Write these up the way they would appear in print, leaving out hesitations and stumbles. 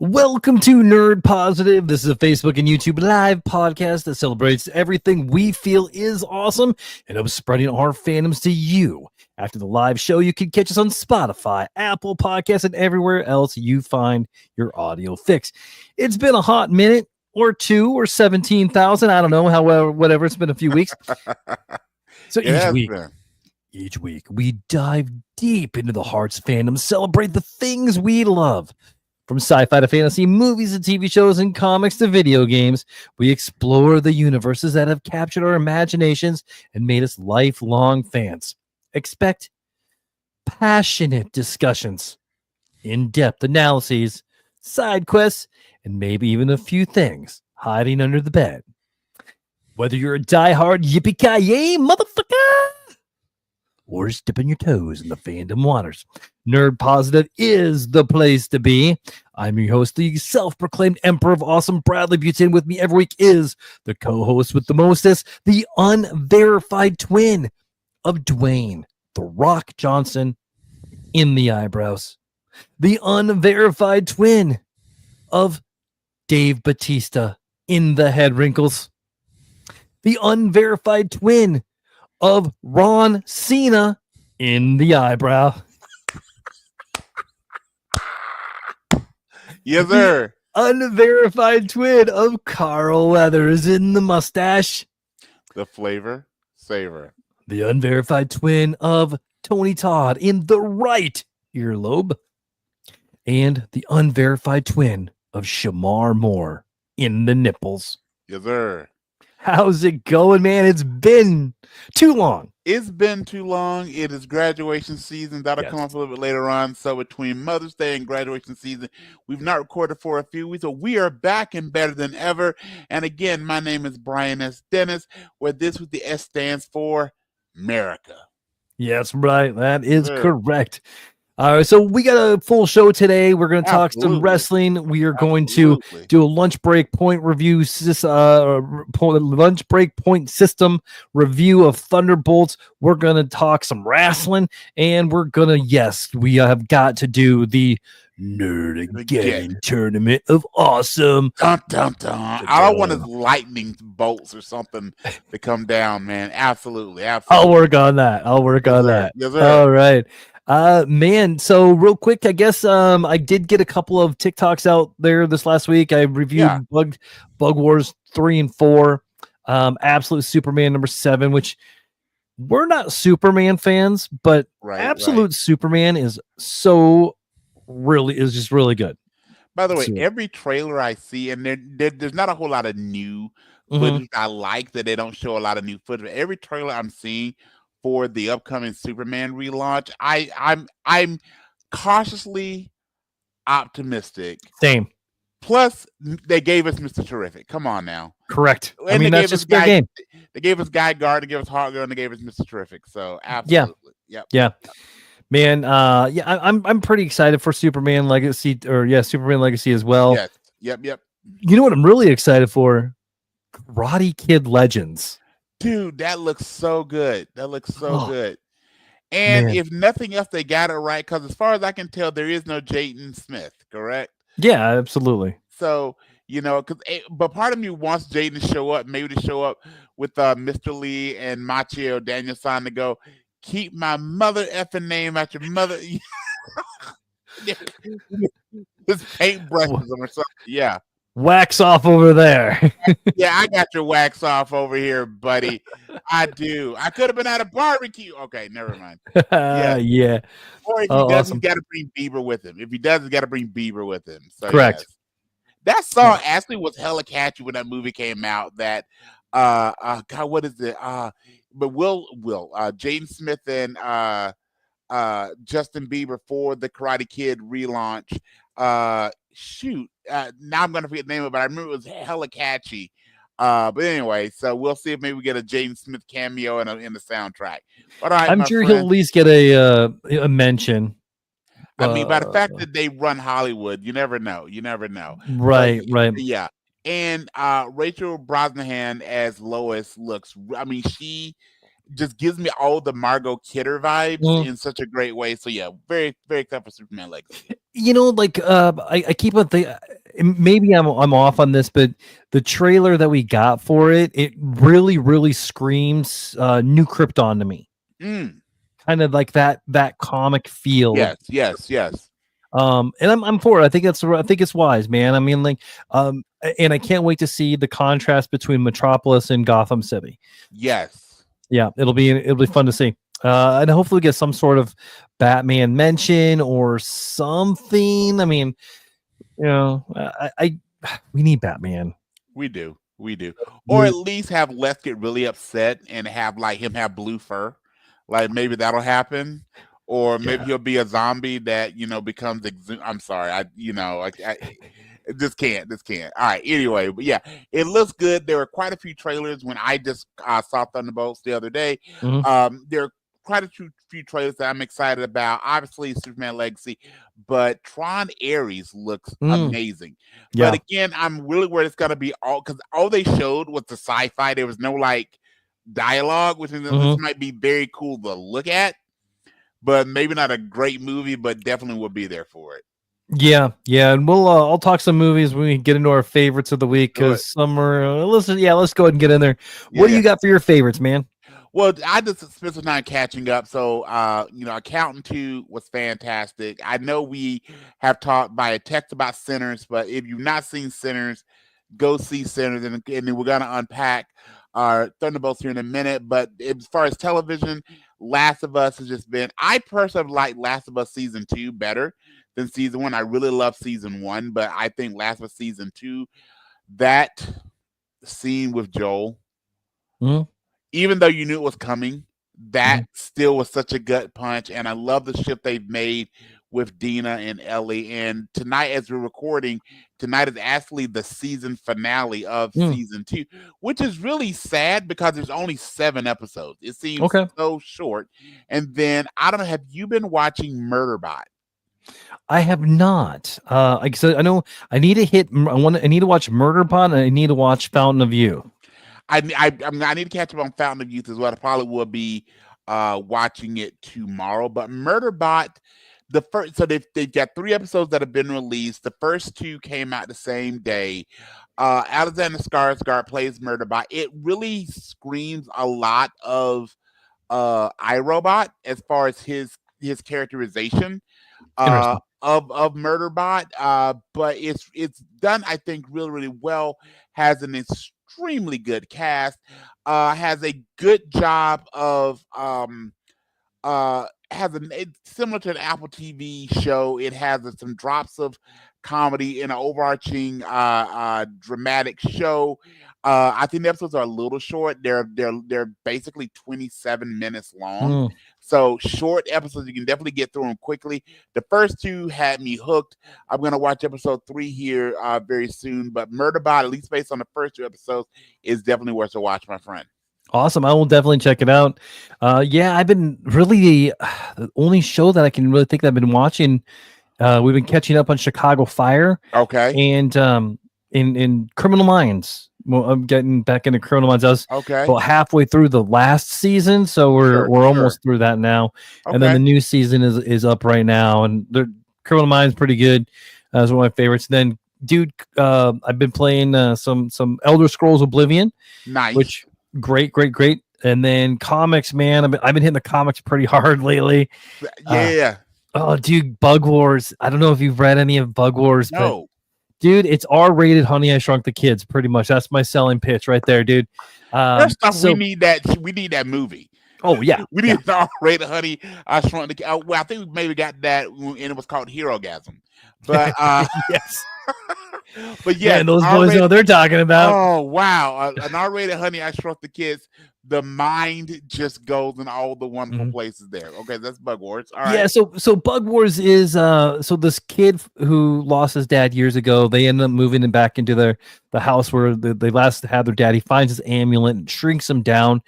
Welcome to Nerd Positive. This is a Facebook and YouTube live podcast that celebrates everything we feel is awesome and of spreading our fandoms to you. After the live show, you can catch us on Spotify, Apple Podcasts, and everywhere else you find your audio fix. It's been a hot minute or two or 17,000. I don't know, however, whatever. It's been a few weeks. So each week, we dive deep into the hearts of fandom, celebrate the things we love. From sci-fi to fantasy, movies to TV shows and comics to video games, we explore the universes that have captured our imaginations and made us lifelong fans. Expect passionate discussions, in-depth analyses, side quests, and maybe even a few things hiding under the bed. Whether you're a diehard yippee-ki-yay motherfucker or just dipping your toes in the fandom waters, Nerd Positive is the place to be. I'm your host, the self-proclaimed Emperor of Awesome, Bradley Buchanan. With me every week is the co-host with the mostest, the unverified twin of Dwayne The Rock Johnson in the eyebrows, the unverified twin of Dave Bautista in the head wrinkles, the unverified twin of Ron Cena in the eyebrow. Yes, sir. Unverified twin of Carl Weathers in the mustache. The flavor savor. The unverified twin of Tony Todd in the right earlobe. And the unverified twin of Shamar Moore in the nipples. Yes, sir. How's it going, man? It's been too long. It's been too long. It is graduation season. That'll come up a little bit later on. So between Mother's Day and graduation season, we've not recorded for a few weeks. So we are back and better than ever. And again, my name is Brian S. Dennis, where this with the S stands for America. Yes, right. That is correct. All right, so we got a full show today. We're going to talk some wrestling. We are going to do a lunch break point review, lunch break point system review of Thunderbolts. We're going to talk some wrestling, and we're going to, we have got to do the Nerd Again Tournament of Awesome. Dun, dun, dun. I don't want his lightning bolts or something to come down, man. Absolutely. I'll work on that. Yes, sir. All right. Man, so real quick, I guess I did get a couple of TikToks out there this last week. I reviewed Bug Wars 3 and 4, Absolute Superman number 7, which we're not Superman fans, but Absolute Superman is just really good. By the way, every trailer I see, and there's not a whole lot of new footage I like that they don't show a lot of new footage. Every trailer I'm seeing for the upcoming Superman relaunch, I'm cautiously optimistic. Same. Plus, they gave us Mr. Terrific. Come on now. Correct. And that's just their game. They gave us Guy Guard, they gave us Hawkgirl, and they gave us Mr. Terrific. So absolutely. Yeah. Man, I'm pretty excited for Superman Legacy, Superman Legacy as well. Yes. Yep. You know what I'm really excited for? Karate Kid Legends. Dude, that looks so good. Good. And if nothing else, they got it right, because as far as I can tell, there is no Jaden Smith, correct? Yeah, absolutely. So, but part of me wants Jaden to show up, maybe to show up with Mr. Lee and Machio Danielson to go, keep my mother effing name out your mother. Just paintbrushes them or something. Yeah. Wax off over there. Yeah, I got your wax off over here, buddy. I do. I could have been at a barbecue. Okay, never mind. Yeah. Or if he doesn't, got to bring Bieber with him. If he does, he's got to bring Bieber with him. So, correct. Yes. That song actually was hella catchy when that movie came out. That God, what is it? But Jaden Smith and Justin Bieber for the Karate Kid relaunch. Now I'm gonna forget the name of it, but I remember it was hella catchy. But anyway, so we'll see if maybe we get a Jaden Smith cameo in the soundtrack. But all right, I'm sure he'll at least get a mention. I mean, by the fact that they run Hollywood, you never know. Right. Yeah. And Rachel Brosnahan as Lois looks. I mean, just gives me all the Margot Kidder vibes Mm. in such a great way. So yeah, very very excited for Superman Legacy. You know, like I keep on thinking. Maybe I'm off on this, but the trailer that we got for it really screams New Krypton to me. Mm. Kind of like that comic feel. Yes. And I'm for it. I think it's wise, man. I mean, like, and I can't wait to see the contrast between Metropolis and Gotham City. Yes. Yeah, it'll be fun to see. And hopefully get some sort of Batman mention or something. I mean, you know, we need Batman. We do. Or at least have Les get really upset and have like him have blue fur. Like maybe that'll happen. Or maybe he'll be a zombie that, becomes I'm sorry. I just can't. All right. Anyway, but yeah, it looks good. There were quite a few trailers when I just saw Thunderbolts the other day. Mm-hmm. There are quite a few trailers that I'm excited about. Obviously, Superman Legacy, but Tron Ares looks amazing. Yeah. But again, I'm really worried it's gonna be because all they showed was the sci-fi. There was no like dialogue, which this might be very cool to look at, but maybe not a great movie, but definitely will be there for it. Yeah, and we'll I'll talk some movies when we get into our favorites of the week because some are let's go ahead and get in there. What do you got for your favorites, man? Well, I just spent some time catching up. So, Accountant 2 was fantastic. I know we have talked by a text about Sinners, but if you've not seen Sinners, go see Sinners, and then we're gonna unpack our Thunderbolts here in a minute. But as far as television, Last of Us has just been. I personally like Last of Us season 2 better than season 1. I really love season 1, but I think Last of Us season 2, that scene with Joel, even though you knew it was coming, that still was such a gut punch. And I love the shift they've made with Dina and Ellie. And tonight, as we're recording, tonight is actually the season finale of season 2, which is really sad because there's only 7 episodes. It seems so short. And then, I don't know, have you been watching Murderbot? I have not. Like I said, I know I need to I need to watch Murderbot and I need to watch Fountain of Youth. I need to catch up on Fountain of Youth as well. I probably will be watching it tomorrow. But Murderbot, the first, so they've got 3 episodes that have been released. The first 2 came out the same day. Alexander Skarsgård plays Murderbot. It really screams a lot of iRobot as far as his characterization of Murderbot. But it's done, I think, really well. Has an extremely good cast, has a good job of it's similar to an Apple TV show. It has some drops of comedy in an overarching dramatic show. I think the episodes are a little short. They're basically 27 minutes long. So short episodes, you can definitely get through them quickly. The first 2 had me hooked. I'm going to watch episode 3 here very soon. But Murderbot, at least based on the first 2 episodes, is definitely worth a watch, my friend. Awesome. I will definitely check it out. I've been really the only show that I can really think that I've been watching. We've been catching up on Chicago Fire. Okay. And in Criminal Minds. Well, I'm getting back into Criminal Minds. I was about halfway through the last season, so we're almost through that now. And then the new season is up right now, and the Criminal Minds pretty good. It's one of my favorites. Then, dude, I've been playing some Elder Scrolls Oblivion. Nice. Which great. And then comics, man. I've been hitting the comics pretty hard lately. Yeah. Oh, dude, Bug Wars. I don't know if you've read any of Bug Wars, no. But dude, it's R-rated Honey, I Shrunk the Kids, pretty much. That's my selling pitch right there, dude. First off, we need that movie. Oh, yeah. We need the R-rated Honey, I Shrunk the Kids. Well, I think we maybe got that, and it was called Herogasm. But yes. But yeah, and those boys know what they're talking about. Oh, wow. An R-rated Honey, I Shrunk the Kids. The mind just goes in all the wonderful places there. Okay, that's Bug Wars. All right. Yeah, so Bug Wars is so this kid who lost his dad years ago, they end up moving him back into the house where they last had their dad. He finds his amulet and shrinks him down.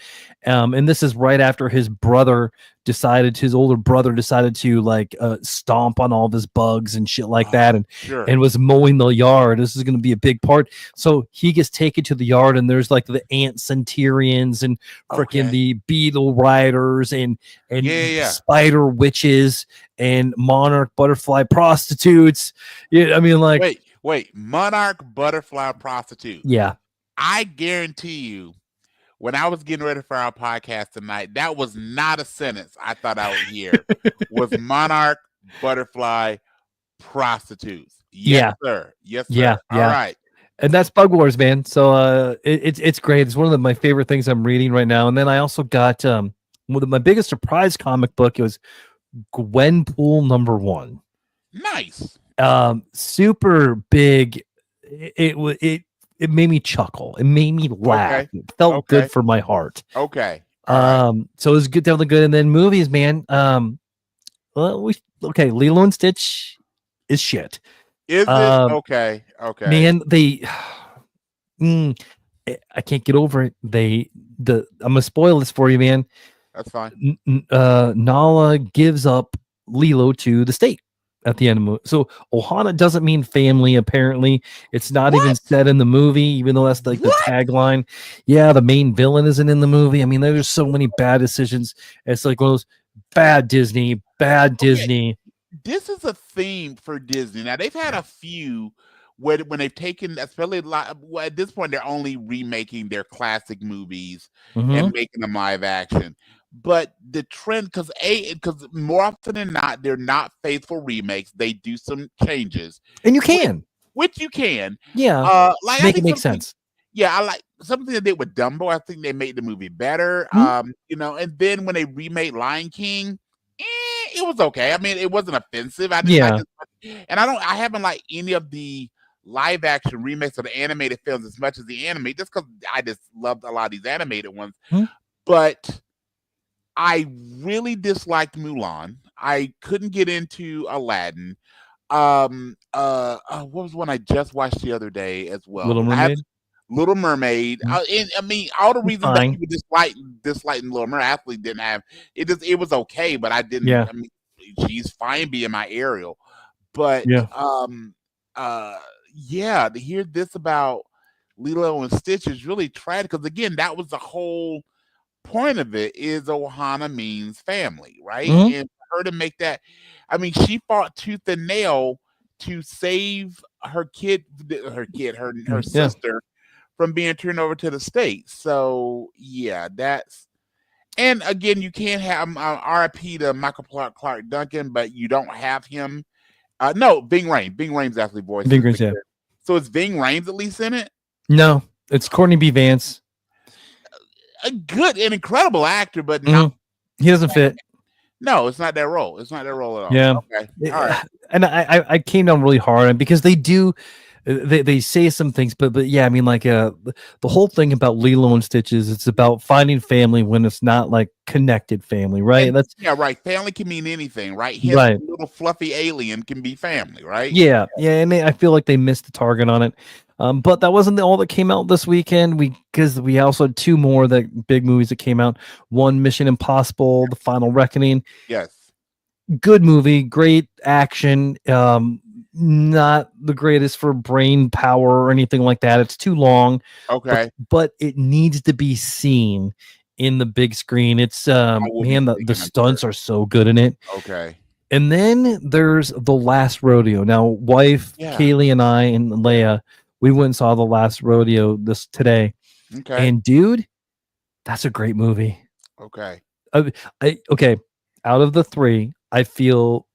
And this is right after his brother his older brother decided to like stomp on all of his bugs and shit like that, and was mowing the yard. This is going to be a big part. So he gets taken to the yard, and there's like the ant centurions and freaking the beetle riders and spider witches and monarch butterfly prostitutes. Yeah, I mean, like, wait, monarch butterfly prostitute. Yeah, I guarantee you, when I was getting ready for our podcast tonight, that was not a sentence I thought I would hear. Was monarch butterfly prostitutes? Yes, sir. Yes, sir. Yeah. All right. And that's Bug Wars, man. So it's great. It's one of my favorite things I'm reading right now. And then I also got one of my biggest surprise comic book. It was Gwenpool #1. Nice. Super big. It made me chuckle. It made me laugh. It felt good for my heart. Okay. So it was good, definitely good. And then movies, man. Lilo and Stitch is shit. Is it? Okay. Man, I can't get over it. I'm gonna spoil this for you, man. That's fine. Nala gives up Lilo to the state at the end of the movie. So Ohana doesn't mean family, apparently. It's not even said in the movie, even though that's like the tagline. Yeah, the main villain isn't in the movie. I mean, there's so many bad decisions. It's like one of those bad Disney. This is a theme for Disney. Now, they've had a few when they've taken, especially at this point, they're only remaking their classic movies and making them live action. But the trend, because more often than not, they're not faithful remakes. They do some changes, and you can, which you can, like make it make sense. Yeah, I like something they did with Dumbo. I think they made the movie better. And then when they remade Lion King, it was okay. I mean, it wasn't offensive. I haven't liked any of the live action remakes of the animated films as much as the animated, just because I just loved a lot of these animated ones. But I really disliked Mulan. I couldn't get into Aladdin. What was one I just watched the other day as well? Little Mermaid. I mean, all the reasons that people disliking Little Mermaid, I actually didn't have it. It was okay, but I didn't. I mean, she's fine being my Ariel, but to hear this about Lilo and Stitch is really tragic, because again, that was the whole point of it, is Ohana means family, right? And for her to make that, I mean, she fought tooth and nail to save her sister from being turned over to the state. So and again, you can't have RIP to Michael Clark Duncan, but you don't have him. No, Ving Rhames. Ving Rhames actually voiced Ving Rhames, So is Ving Rhames at least in it? No, it's Courtney B. Vance. A good and incredible actor, but not. He doesn't fit. No, it's not that role. It's not that role at all. Yeah. Okay. All right. And I came down really hard on, because they do. They say some things, but yeah, I mean, like the whole thing about Lilo and Stitch is it's about finding family when it's not like connected family, right? Right. Family can mean anything, right? His little fluffy alien can be family, right? Yeah, and I feel like they missed the target on it. But that wasn't all that came out this weekend. Because we also had two more big movies that came out. One, Mission Impossible: The Final Reckoning. Yes. Good movie, great action. Not the greatest for brain power or anything like that. It's too long. Okay. But it needs to be seen in the big screen. It's the stunts are so good in it. Okay. And then there's The Last Rodeo. Now, wife Kaylee and I and Leia, we went and saw The Last Rodeo today. Okay. And dude, that's a great movie. Okay. Okay. Out of the three, I feel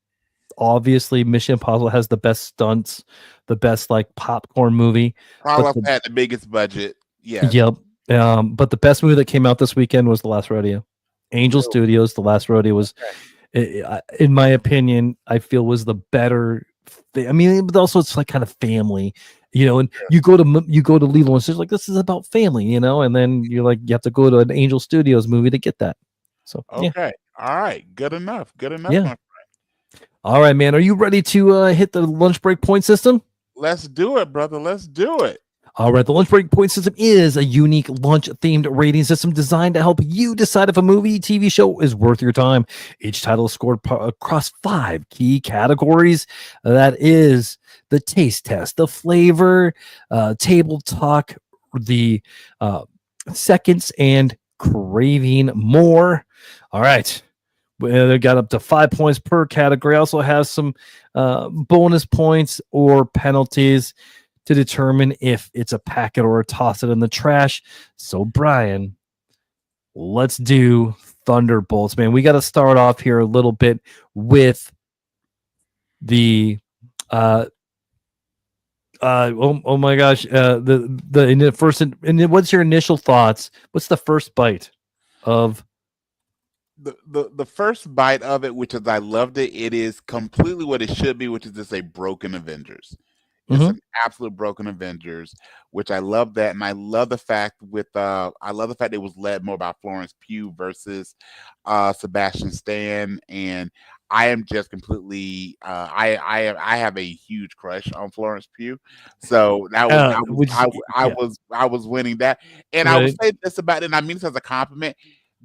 obviously Mission Impossible has the best stunts, the best like popcorn movie. Probably had the biggest budget. Yeah. Yep. But the best movie that came out this weekend was The Last Rodeo. Angel Studios, The Last Rodeo was, in my opinion, I feel was the better. I mean, but also it's like kind of family, and you go to Lilo and Stitch, like, this is about family, and then you're like, you have to go to an Angel Studios movie to get that. So okay. All right. Good enough. Yeah. All right, man. Are you ready to hit the lunch break point system? Let's do it, brother. Let's do it. All right, the lunch break point system is a unique lunch-themed rating system designed to help you decide if a movie, TV show is worth your time. Each title is scored across 5 key categories. That is the taste test, the flavor, table talk, the seconds, and craving more. All right. They got up to 5 points per category. Also has some bonus points or penalties to determine if it's a packet or a toss it in the trash. So, Brian, let's do Thunderbolts, man. We got to start off here a little bit with the oh my gosh, the first, and what's your initial thoughts? What's the first bite of the first bite of it, which is I loved it. It is completely what it should be, which is just a broken Avengers. It's an absolute broken Avengers, which I love that, and I love the fact it was led more by Florence Pugh versus Sebastian Stan, and I am just completely I have a huge crush on Florence Pugh, so that was I was winning that, and I would say this about it, and I mean this as a compliment.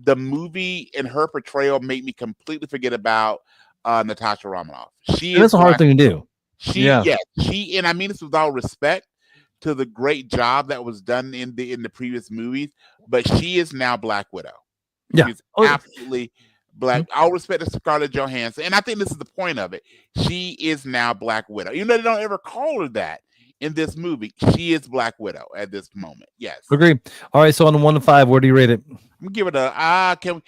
The movie and her portrayal made me completely forget about Natasha Romanoff. That's a hard thing to do. She, and I mean this with all respect to the great job that was done in the previous movies, but she is now Black Widow. She's absolutely Black. All respect to Scarlett Johansson, and I think this is the point of it. She is now Black Widow. Even though they don't ever call her that in this movie, she is Black Widow at this moment. Yes, agree. All right, so on a 1 to 5, where do you rate it? I'm give it a can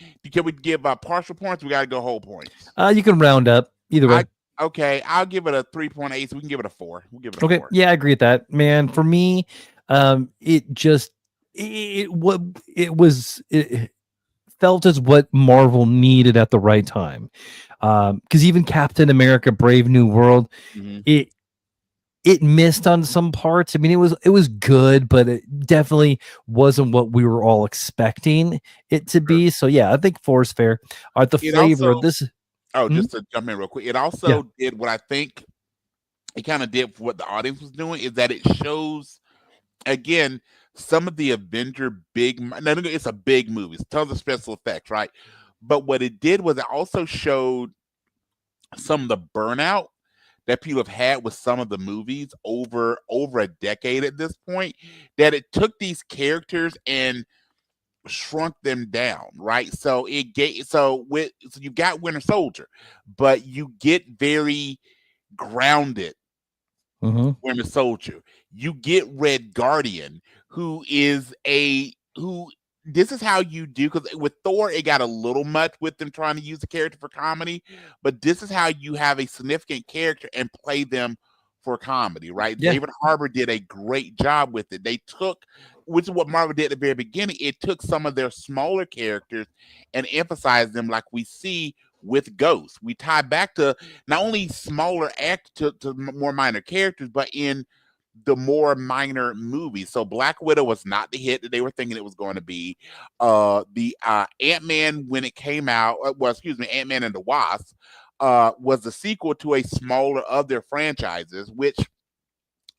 we give partial points? We got to go whole points. You can round up either way. Okay, I'll give it a 3.8, so we can give it a 4. We'll give it a 4. Yeah, I agree with that, man. For me, it felt as what Marvel needed at the right time. Because even Captain America: Brave New World, it missed on some parts. I mean, it was good, but it definitely wasn't what we were all expecting it to be. So yeah, I think 4 is fair. All right, the flavor of this. Oh, just to jump in real quick. It also did what I think it kind of did for what the audience was doing, is that it shows, again, some of the Avenger it's a big movie. It's tons of special effects, right? But what it did was it also showed some of the burnout that people have had with some of the movies over a decade at this point, that it took these characters and shrunk them down, right? So you got Winter Soldier, but you get very grounded Winter Soldier. You get Red Guardian, this is how you do, because with Thor, it got a little much with them trying to use the character for comedy, but this is how you have a significant character and play them for comedy, right? Yeah. David Harbour did a great job with it. They took, which is what Marvel did at the very beginning, it took some of their smaller characters and emphasized them, like we see with Ghost. We tie back to not only smaller to more minor characters, but in the more minor movies. So Black Widow was not the hit that they were thinking it was going to be. The Ant-Man, when it came out, Ant-Man and the Wasp, was the sequel to a smaller of their franchises, which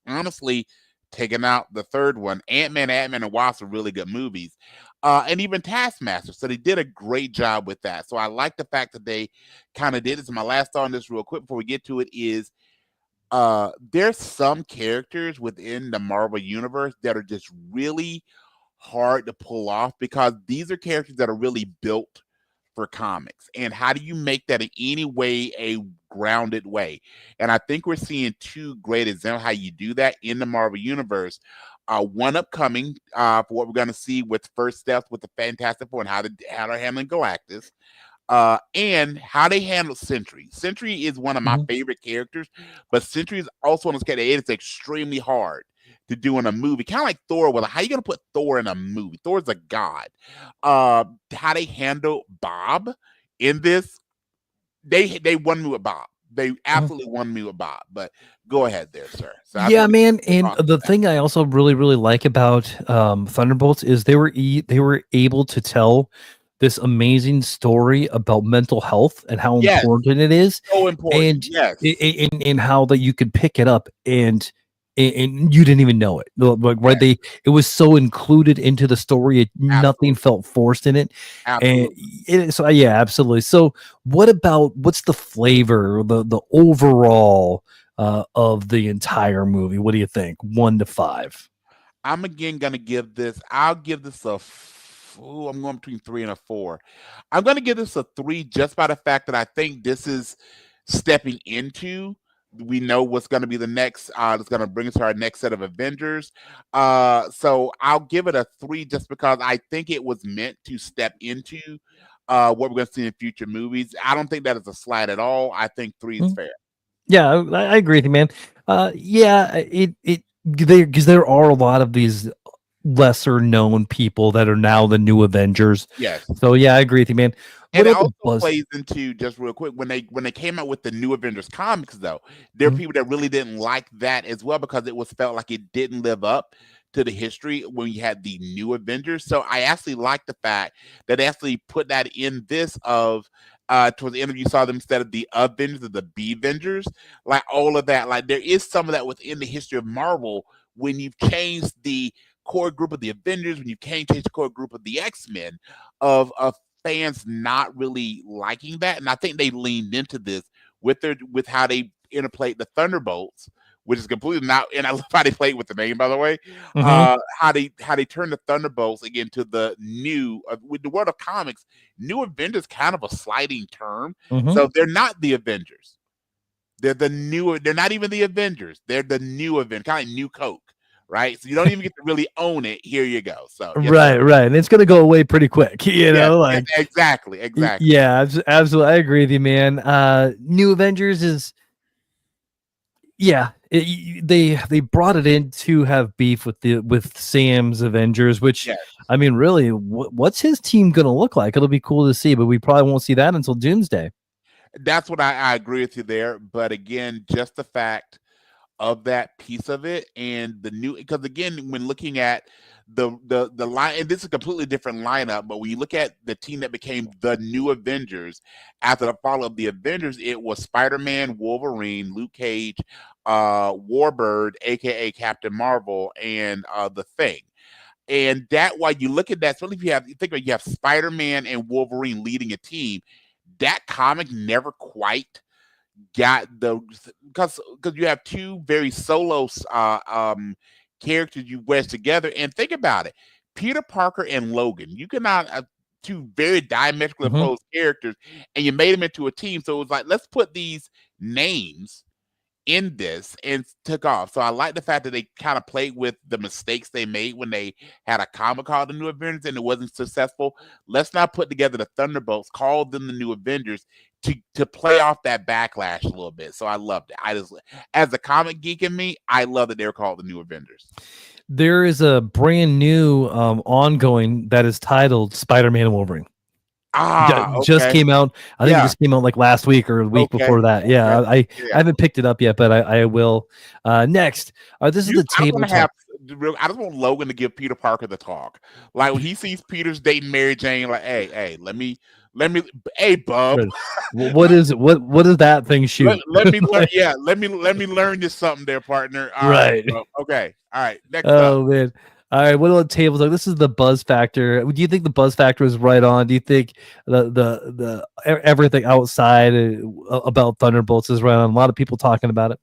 honestly, taking out the third one, Ant-Man and Wasp are really good movies. And even Taskmaster. So they did a great job with that. So I like the fact that they kind of did this. My last thought on this real quick before we get to it is, there's some characters within the Marvel universe that are just really hard to pull off, because these are characters that are really built for comics. And how do you make that in any way a grounded way? And I think we're seeing 2 great examples how you do that in the Marvel universe. One upcoming for what we're going to see with first steps with the Fantastic Four and how they're handling Galactus. And how they handle Sentry. Sentry is one of my favorite characters, but Sentry is also on this character. It is extremely hard to do in a movie, kind of like Thor. Well, how are you going to put Thor in a movie? Thor's a god. How they handle Bob in this, they won me with Bob. They absolutely won me with Bob. But go ahead there, sir. So yeah, man. And the thing I also really, really like about Thunderbolts is they were able to tell this amazing story about mental health and how important it is. So important. And, and how that you could pick it up and and you didn't even know it. Like, right, Yes, it was so included into the story, nothing absolutely, felt forced in it. And absolutely. so yeah, absolutely. So what's the flavor, the overall of the entire movie? What do you think? 1 to 5. I'm again gonna give this. I'll give this a. Ooh, I'm going between 3 and a 4. I'm gonna give this a 3 just by the fact that I think this is stepping into. We know what's going to be the next. That's going to bring us to our next set of Avengers. So I'll give it a 3 just because I think it was meant to step into what we're going to see in future movies. I don't think that is a slight at all. I think 3 is fair. Yeah, I agree with you, man. Yeah, because there are a lot of these lesser known people that are now the new Avengers. Yes. So yeah, I agree with you, man. What And it about the also buzz? plays into, just real quick, when they came out with the new Avengers comics, though, there are Mhm, people that really didn't like that as well because it was felt like it didn't live up to the history when you had the new Avengers. So I actually like the fact that they actually put that in this of towards the end of you saw them instead of the Avengers of the B Avengers, like all of that. Like there is some of that within the history of Marvel when you've changed the core group of the Avengers, when you change the core group of the X-Men of fans not really liking that, and I think they leaned into this with how they interplayed the Thunderbolts, which is completely not. And I love how they played with the name, by the way. mhm, How they turned the Thunderbolts again to the new with the world of comics. New Avengers kind of a sliding term, mhm. so they're not the Avengers. They're the new. They're not even the Avengers. They're the new Avengers, kind of like new Coke, right? So you don't even get to really own it. Here you go. So yes, sir. Right, right, and it's gonna go away pretty quick, Yes, yes, like exactly, exactly. yeah, absolutely. I agree with you, man. New Avengers is yeah, they brought it in to have beef with the with Sam's Avengers, which Yes. I mean, really, what's his team gonna look like? It'll be cool to see, but we probably won't see that until Doomsday. That's what I agree with you there. But again, just the fact of that piece of it and the new, because again, when looking at the line, and this is a completely different lineup, but when you look at the team that became the new Avengers after the fall of the Avengers, it was Spider-Man, Wolverine, Luke Cage, Warbird, aka Captain Marvel, and the Thing. And that, while you look at that, especially if you think about, you have Spider-Man and Wolverine leading a team, that comic never quite got the, because you have two very solo characters you wedge together. And think about it, Peter Parker and Logan, you cannot two very diametrically Mhm. opposed characters, and you made them into a team. So it was like, let's put these names in this and took off. So I like the fact that they kind of played with the mistakes they made when they had a comic called the New Avengers and it wasn't successful. Let's not put together the Thunderbolts, call them the New Avengers to play off that backlash a little bit. So I loved it. I just, as a comic geek in me, I love that they were called the New Avengers. There is a brand new ongoing that is titled Spider-Man and Wolverine. Ah, Just okay. came out. I think it Yeah. just came out like last week or the week Okay. before that. Okay. Yeah, I Yeah. haven't picked it up yet, but I will. Next, this is the I just want to tabletop. have. I just want Logan to give Peter Parker the talk. Like when he sees Peter's dating Mary Jane, like, hey, let me, hey, bub, Right. What is it? What does that thing shoot? let me learn. Like, Yeah, let me learn you something, there, partner. All right, right. bro. Okay, all right. Next up, Oh man. All right. What about tabletop? This is the buzz factor. Do you think the buzz factor is right on? Do you think everything outside about Thunderbolts is right on? A lot of people talking about it.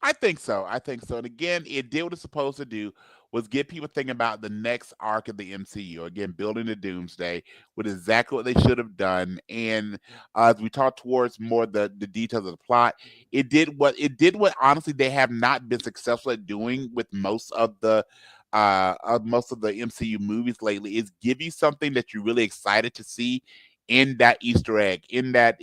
I think so. I think so. And again, it did what it's supposed to do, was get people thinking about the next arc of the MCU. Again, building the Doomsday with exactly what they should have done. And as we talk towards more the details of the plot, it did what honestly they have not been successful at doing with most of the MCU movies lately, is give you something that you're really excited to see in that Easter egg, in that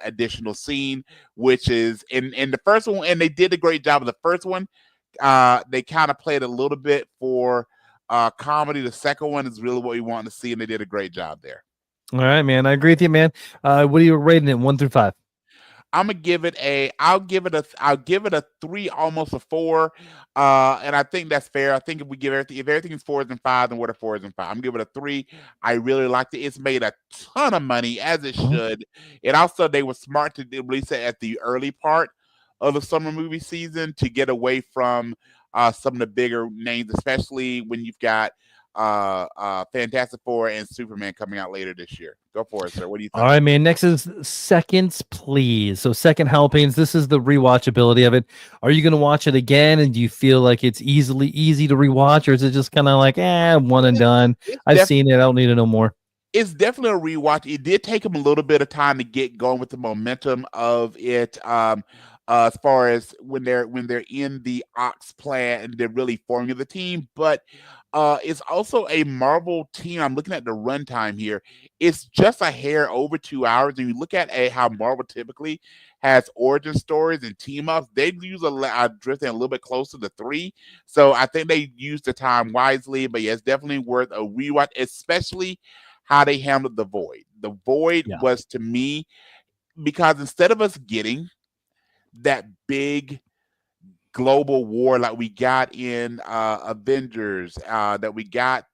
additional scene, which is in the first one, and they did a great job of the first one. They kind of played a little bit for comedy. The second one is really what we want to see, and they did a great job there. All right, man. I agree with you, man. What are you rating it? 1 through 5. I'm gonna give it a. I'll give it a 3, almost a 4. And I think that's fair. I think if everything is 4s and 5s, then what are 4s and 5? I'm giving it a 3. I really liked it. It's made a ton of money, as it Mhm. should. And also, they were smart to release it at the early part of the summer movie season to get away from some of the bigger names, especially when you've got Fantastic Four and Superman coming out later this year. Go for it, sir. What do you All think? right, man. Next is seconds, please. So second helpings. This is the rewatchability of it. Are you going to watch it again? And do you feel like it's easy to rewatch, or is it just kind of like, one and done? It's I've definitely seen it. I don't need to know more. it's definitely a rewatch. It did take them a little bit of time to get going with the momentum of it. As far as when they're in the Ox plan and they're really forming the team, but it's also a Marvel team. I'm looking at the runtime here. It's just a hair over 2 hours. And you look at how Marvel typically has origin stories and team ups, they use drifting a little bit closer to 3. So I think they used the time wisely. But yeah, it's definitely worth a rewatch, especially how they handled the Void. The Void Yeah. was, to me, because instead of us getting that big global war like we got in Avengers, that we got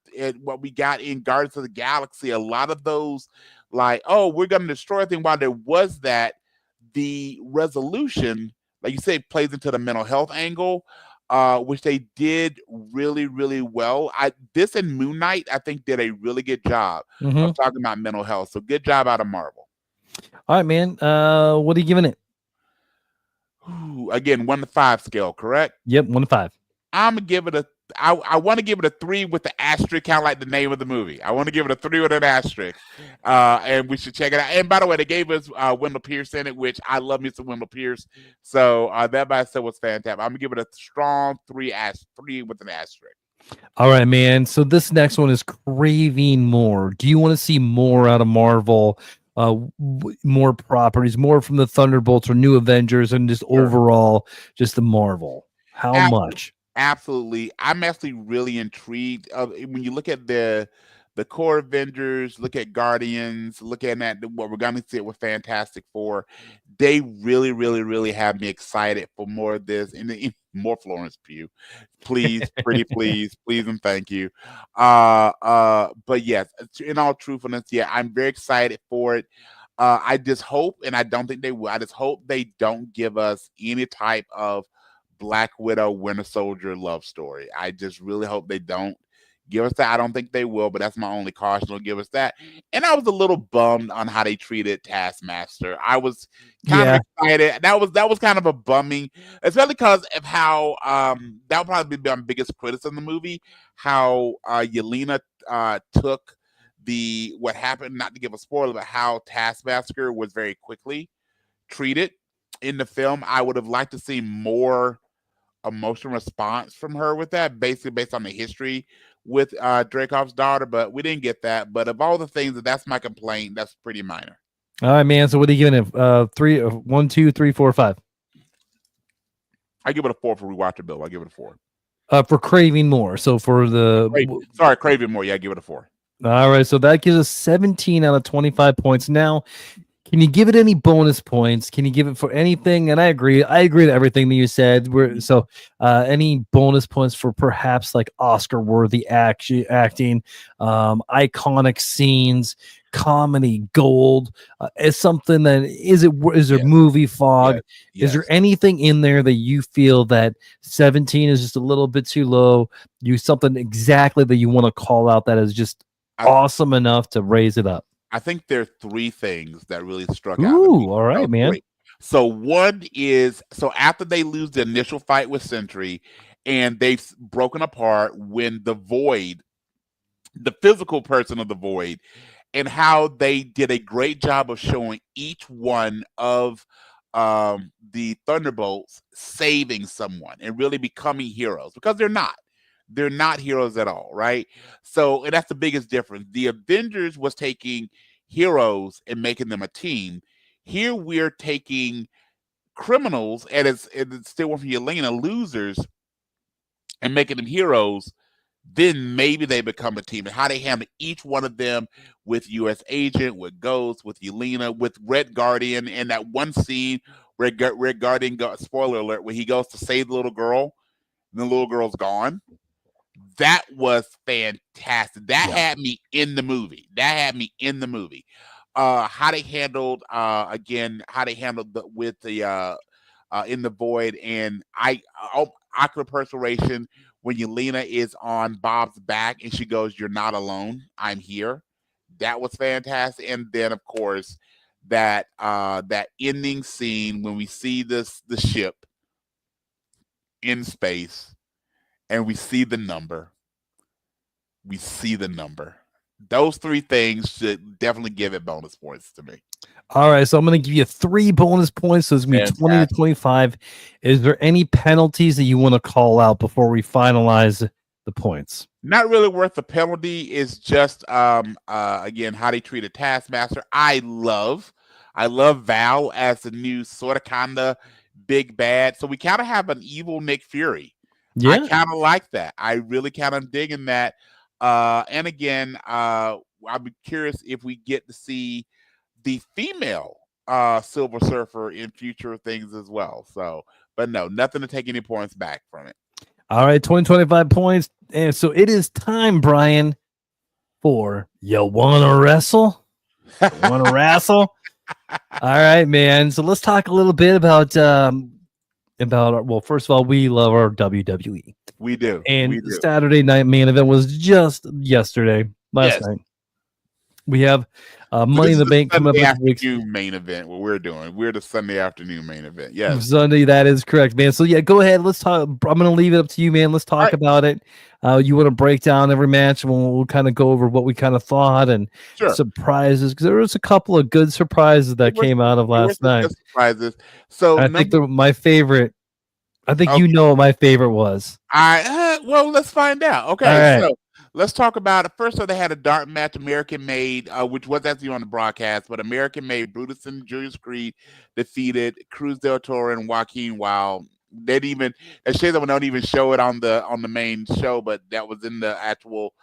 what we got in Guardians of the Galaxy, a lot of those, like, oh, we're going to destroy everything. While there was that, the resolution, like you say, plays into the mental health angle, which they did really, really well. This and Moon Knight, I think, did a really good job of talking about mental health. So good job out of Marvel. All right, man. What are you giving it? Again, 1 to 5 scale, correct? Yep, 1 to 5. I'm gonna give it a. I want to give it a 3 with the asterisk, kind of like the name of the movie. I want to give it a 3 with an asterisk, and we should check it out. And by the way, they gave us Wendell Pierce in it, which I love me some Wendell Pierce. So that by itself was fantastic. I'm gonna give it a strong 3 with an asterisk. All right, man. So this next one is craving more. Do you want to see more out of Marvel? More properties, more from the Thunderbolts or New Avengers, and just overall, just the Marvel. How much? Absolutely. I'm actually really intrigued. When you look at the core Avengers, look at Guardians, look at what we're going to see with Fantastic Four, they really, really, really have me excited for more of this and more Florence Pugh. Please, pretty please, please, and thank you. But yes, in all truthfulness, yeah, I'm very excited for it. I just hope, and I don't think they will, I just hope they don't give us any type of Black Widow, Winter Soldier love story. I just really hope they don't give us that. I don't think they will, but that's my only caution. They'll give us that. And I was a little bummed on how they treated Taskmaster. I was kind of excited. That was kind of a bumming, especially because of how that would probably be my biggest criticism of the movie. How Yelena took what happened. Not to give a spoiler, but how Taskmaster was very quickly treated in the film. I would have liked to see more emotional response from her with that, basically based on the history with Dreykov's daughter, but we didn't get that. But of all the things, that's my complaint. That's pretty minor. All right, man. So what are you giving it? 3, 1, 2, 3, 4, 5. I give it a 4 for rewatchability. I give it a 4. For craving more. So for the craving more. Yeah, I give it a 4. All right, so that gives us 17 out of 25 points. Now, can you give it any bonus points? Can you give it for anything? And I agree to everything that you said. Any bonus points for perhaps like Oscar-worthy acting, iconic scenes, comedy gold? Is something that is there movie fog? Is there anything in there that you feel that 17 is just a little bit too low? Something exactly that you want to call out that is just awesome enough to raise it up? I think there are 3 things that really struck out. Ooh, all right, man. 3. So one is, after they lose the initial fight with Sentry and they've broken apart, when the Void, the physical person of the Void, and how they did a great job of showing each one of the Thunderbolts saving someone and really becoming heroes, because they're not. They're not heroes at all, right? So, and that's the biggest difference. The Avengers was taking heroes and making them a team. Here we're taking criminals, and it's still one from Yelena, losers, and making them heroes. Then maybe they become a team. And how they handle each one of them, with U.S. Agent, with Ghost, with Yelena, with Red Guardian, and that one scene where Red Guardian, spoiler alert, where he goes to save the little girl, and the little girl's gone. That was fantastic. That had me in the movie. How they handled how they handled with the in the void, and ocular perspiration when Yelena is on Bob's back and she goes, "You're not alone. I'm here." That was fantastic. And then, of course, that ending scene when we see the ship in space and we see the number. Those three things should definitely give it bonus points to me. All right, so I'm going to give you 3 bonus points. So it's going to be 20 to 25. Is there any penalties that you want to call out before we finalize the points? Not really worth the penalty. Is just again how they treated Taskmaster. I love Val as the new sort of kinda big bad. So we kind of have an evil Nick Fury. Yeah. I kind of like that. I really kind of digging that. And again, I'll be curious if we get to see the female Silver Surfer in future things as well. So, but no, nothing to take any points back from it. All right, 25 points. And so it is time, Brian, for You Wanna Wrestle? You Wanna Wrestle? All right, man. So let's talk a little bit about well, first of all, we love our WWE. We do. And we do. Saturday night main event was just yesterday, last night. We have Money in the Bank coming up in weeks. Main event. What we're doing, we're the Sunday afternoon main event. Yes, Sunday. That is correct, man. So yeah, go ahead. Let's talk. I'm going to leave it up to you, man. Let's talk about it. You want to break down every match, and we'll kind of go over what we kind of thought and surprises, because there was a couple of good surprises that came out of last night. Surprises. So I think my favorite. I think you know what my favorite was. Well, let's find out. Okay, so let's talk about it. First, so they had a dark match, American Made, which was actually on the broadcast, but American Made, Brutus and Julius Creed defeated Cruz del Toro and Joaquin Wild. They didn't even, that shit that don't even show it on the main show, but that was in the actual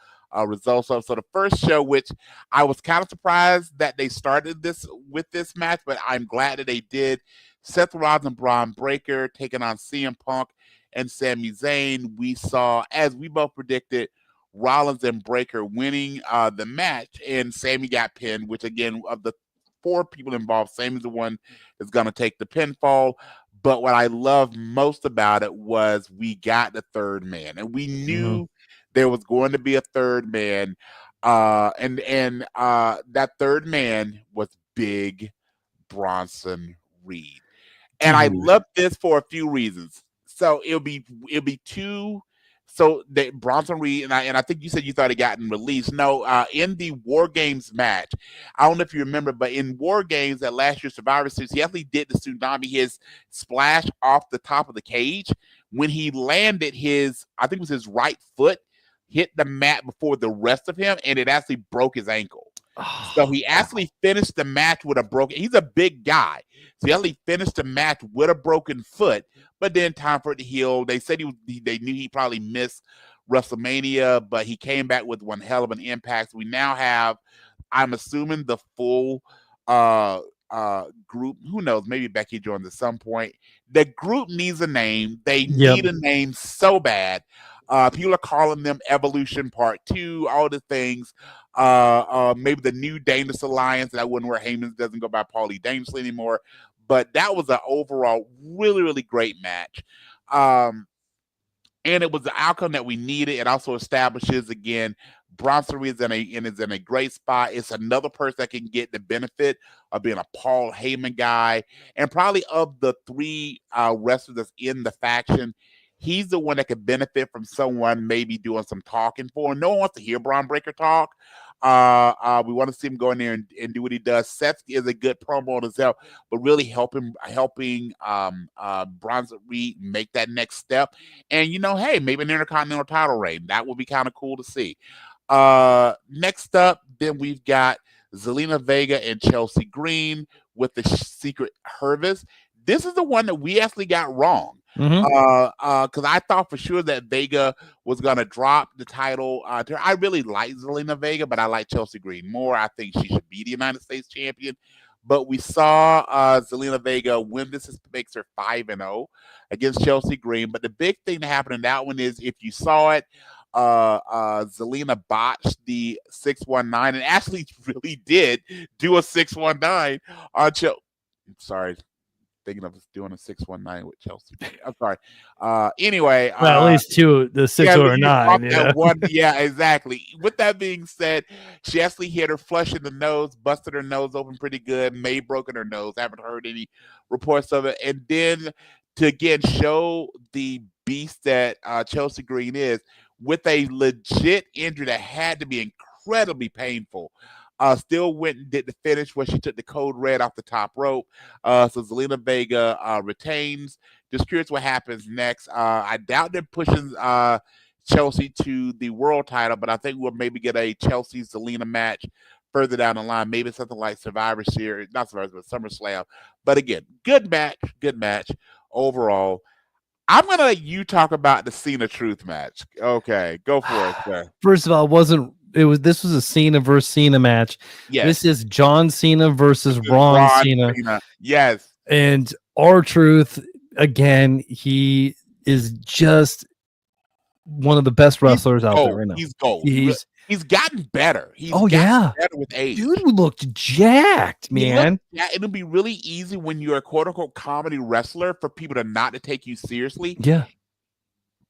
results of. So the first show, which I was kind of surprised that they started this with this match, but I'm glad that they did. Seth Rollins and Braun Breaker taking on CM Punk and Sami Zayn. We saw, as we both predicted, Rollins and Breaker winning the match, and Sami got pinned, which again, of the 4 people involved, Sami's the one that's going to take the pinfall. But what I love most about it was we got the third man, and we knew there was going to be a third man. And that third man was Big Bronson Reed. And I love this for a few reasons. So it'll be 2. So that Bronson Reed, and I think you said you thought it gotten released. No, in the War Games match, I don't know if you remember, but in War Games at last year's Survivor Series, he actually did the tsunami, his splash off the top of the cage. When he landed, I think it was his right foot hit the mat before the rest of him, and it actually broke his ankle. So he actually finished the match with a broken. He's a big guy, so he actually finished the match with a broken foot. But then time for it to heal. They said they knew he probably missed WrestleMania, but he came back with one hell of an impact. We now have, I'm assuming, the full group. Who knows? Maybe Becky joins at some point. The group needs a name. They need a name so bad. People are calling them Evolution Part 2, all the things. Maybe the New Dangerous Alliance. That one where Heyman doesn't go by Paulie Dangerously anymore. But that was an overall really, really great match. And it was the outcome that we needed. It also establishes, again, Bronson Reed is in a great spot. It's another person that can get the benefit of being a Paul Heyman guy. And probably of the 3 wrestlers that's in the faction, he's the one that could benefit from someone maybe doing some talking for him. No one wants to hear Braun Breaker talk. We want to see him go in there and do what he does. Seth is a good promo on himself, but really helping Bronson Reed make that next step. And hey, maybe an Intercontinental title reign. That would be kind of cool to see. Next up, then we've got Zelina Vega and Chelsea Green with the Secret Service. This is the one that we actually got wrong. Because I thought for sure that Vega was gonna drop the title. I really like Zelina Vega, but I like Chelsea Green more. I think she should be the United States champion. But we saw Zelina Vega win. This makes her 5-0 against Chelsea Green. But the big thing that happened in that one is, if you saw it, Zelina botched the 619 and actually really did do a 619 on Chelsea. Sorry. thinking of doing a 619 with Chelsea. I'm sorry. Anyway, Well, at least two, the 6 yeah, or you off 9. that Yeah. one. Yeah, exactly. With that being said, she actually hit her flush in the nose, busted her nose open pretty good, may broken her nose. Haven't heard any reports of it. And then to again show the beast that Chelsea Green is with a legit injury that had to be incredibly painful. Still went and did the finish where she took the code red off the top rope. So Zelina Vega retains. Just curious what happens next. I doubt they're pushing Chelsea to the world title, but I think we'll maybe get a Chelsea Zelina match further down the line. Maybe something like Survivor Series, not Survivor, but SummerSlam. But again, good match overall. I'm gonna let you talk about the Cena Truth match. Okay, go for it, sir. First of all, this was a Cena versus Cena match. Yes. This is John Cena versus This is Ron Cena. Yes. And R-Truth, again, he is just one of the best wrestlers out there right now. He's gold. He's gotten better. He's gotten better with age. Dude looked jacked, man. Yeah, it'll be really easy when you're a quote unquote comedy wrestler for people to take you seriously. Yeah.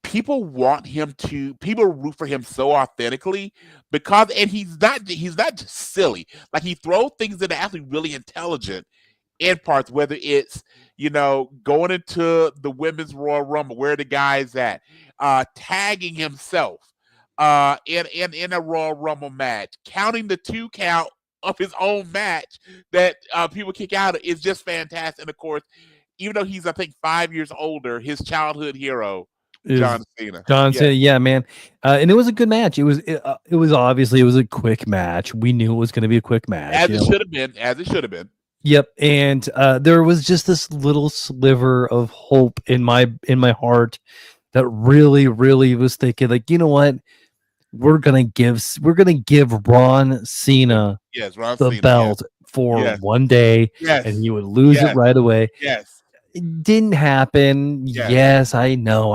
People root for him so authentically and he's not just silly. Like he throws things that are actually really intelligent in parts, whether it's, going into the women's Royal Rumble, where the guy's at, tagging himself in a Royal Rumble match, counting the 2 count of his own match that people kick out is just fantastic. And of course, even though he's, I think, 5 years older, his childhood hero, John Cena. Cena, yeah, man. And it was a good match. It was obviously a quick match. We knew it was going to be a quick match. As it should have been. Yep. And there was just this little sliver of hope in my heart that really, really was thinking, like, you know what? We're gonna give Ron Cena the belt for one day, and he would lose it right away. Yes. It didn't happen. Yes, I know.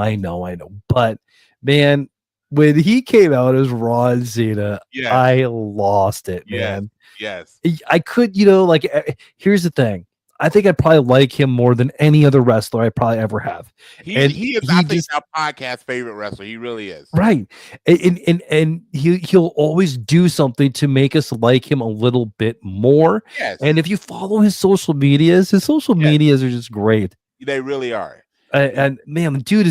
But man, when he came out as Ron Cena, I lost it, man. Yes. I could, here's the thing. I think I probably like him more than any other wrestler I probably ever have. He is, I think, our podcast favorite wrestler. He really is. Right. And he'll always do something to make us like him a little bit more. Yes. And if you follow his social medias are just great. They really are. And man, the dude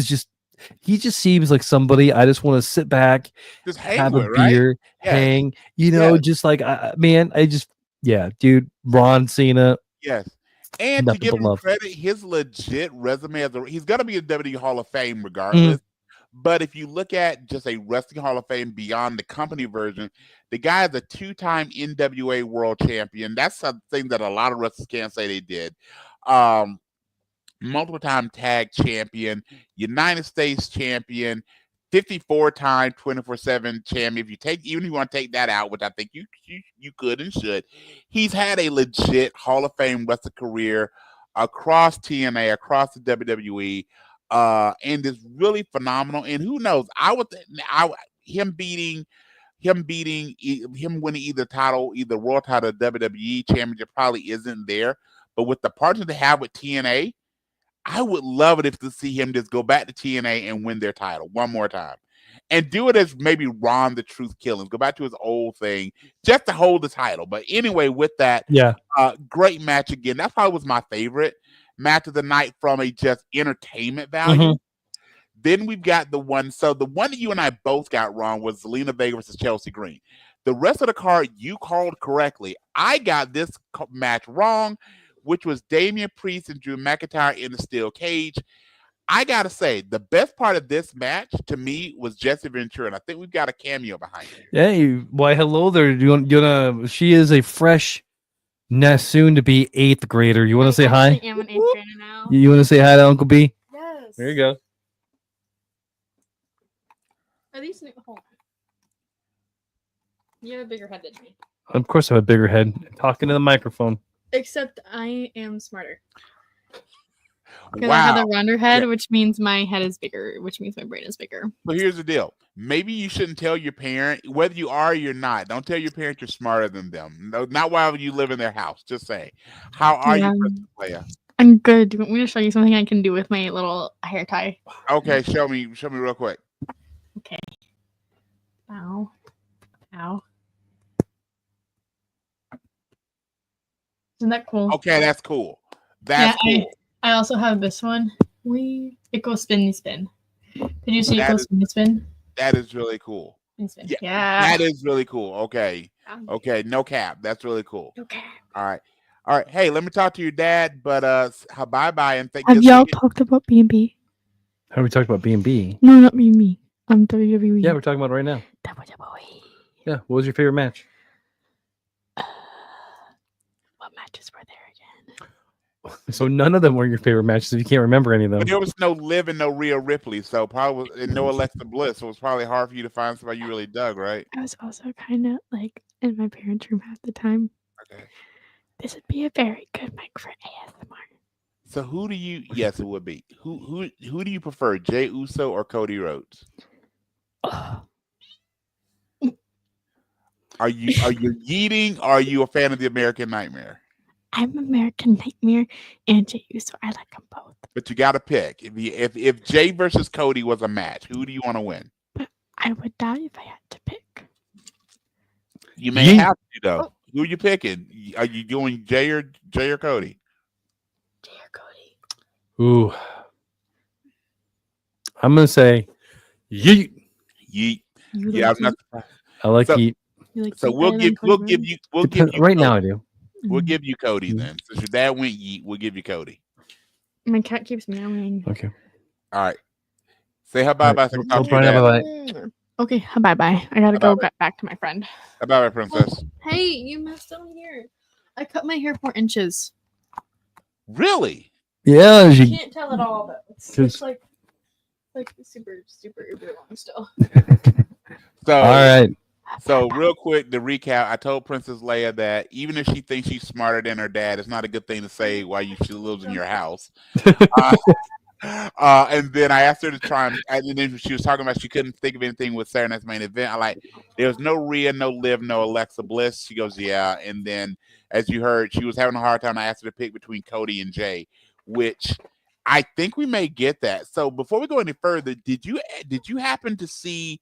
he just seems like somebody I just want to sit back, just hang have with, a beer, right? hang, just like, dude, Ron Cena. Yes. And to give him credit, his legit resume he's going to be in WWE Hall of Fame regardless. But if you look at just a Wrestling Hall of Fame beyond the company version, the guy is a 2-time NWA World Champion. That's something that a lot of wrestlers can't say they did. Multiple-time tag champion, United States champion, 54-time 24/7 champion. Even if you want to take that out, which I think you could and should, he's had a legit Hall of Fame wrestling career across TNA, across the WWE, and is really phenomenal. And who knows? Him winning either title, either world title, or WWE championship probably isn't there. But with the partner they have with TNA, I would love it to see him just go back to TNA and win their title one more time. And do it as maybe Ron the Truth Killings. Go back to his old thing just to hold the title. But anyway, with that, great match again. That probably was my favorite match of the night from a just entertainment value. Then we've got the one. So the one that you and I both got wrong was Zelina Vega versus Chelsea Green. The rest of the card you called correctly. I got this match wrong, which was Damian Priest and Drew McIntyre in the steel cage. I gotta say, the best part of this match to me was Jesse Ventura, and I think we've got a cameo behind you. Hey, why, hello there. She is a fresh, soon to be 8th grader. You want to say hi? I am an 8th grader now. You want to say hi to Uncle B? Yes. There you go. Are these new? Hold on. You have a bigger head than me. Of course, I have a bigger head. Talking to the microphone. Except I am smarter. Because I have a rounder head, which means my head is bigger, which means my brain is bigger. But here's the deal. Maybe you shouldn't tell your parent, whether you are or you're not. Don't tell your parents you're smarter than them. No, not while you live in their house. Just say, how are you, Leia? I'm good. Do you want me to show you something I can do with my little hair tie? Okay, show me real quick. Okay. Ow. Ow. Isn't that cool? Okay, that's cool. That's cool. I also have this one. It goes spin spin. Did you see it go spin spin? That is really cool. Spin. Yeah. That is really cool. Okay. Okay, no cap. That's really cool. Okay. All right. Hey, let me talk to your dad, but bye and thank you. Have y'all talked about B&B? Have we talked about B&B? No, not B&B. WWE. Yeah, we're talking about it right now. WWE. Yeah. What was your favorite match? What matches were there again? So none of them were your favorite matches if you can't remember any of them. But there was no Liv and no Rhea Ripley, so probably and no Alexa Bliss, so it was probably hard for you to find somebody you really dug, right? I was also kind of like in my parents' room half the time. Okay. This would be a very good mic for ASMR. So who do you? Yes, it would be. Who do you prefer, Jey Uso or Cody Rhodes? Are you yeeting? Or are you a fan of the American Nightmare? I'm American Nightmare and Jey Uso. I like them both. But you got to pick. If Jey versus Cody was a match, who do you want to win? But I would die if I had to pick. You may have to though. Oh. Who are you picking? Are you doing Jey or Cody? Jey or Cody. Ooh. I'm gonna say yeet. Yeet. Yeah, I'm not. I like yeet. So we'll give you right now. I do. We'll give you Cody then. Since your dad went yeet, we'll give you Cody. My cat keeps meowing. Okay. All right. Say bye bye. Okay, bye bye. I gotta go back to my friend. Bye bye, princess. Oh, hey, you messed up here. I cut my hair 4 inches. Really? Yeah. You can't tell at all, but it's like super uber long still. So all right. So real quick, to recap, I told Princess Leia that even if she thinks she's smarter than her dad, it's not a good thing to say while she lives in your house. And then I asked her to try and then she was talking about she couldn't think of anything with Saturday Night's Main Event. There was no Rhea, no Liv, no Alexa Bliss. She goes, yeah. And then as you heard, she was having a hard time. I asked her to pick between Cody and Jey, which I think we may get that. So before we go any further, did you happen to see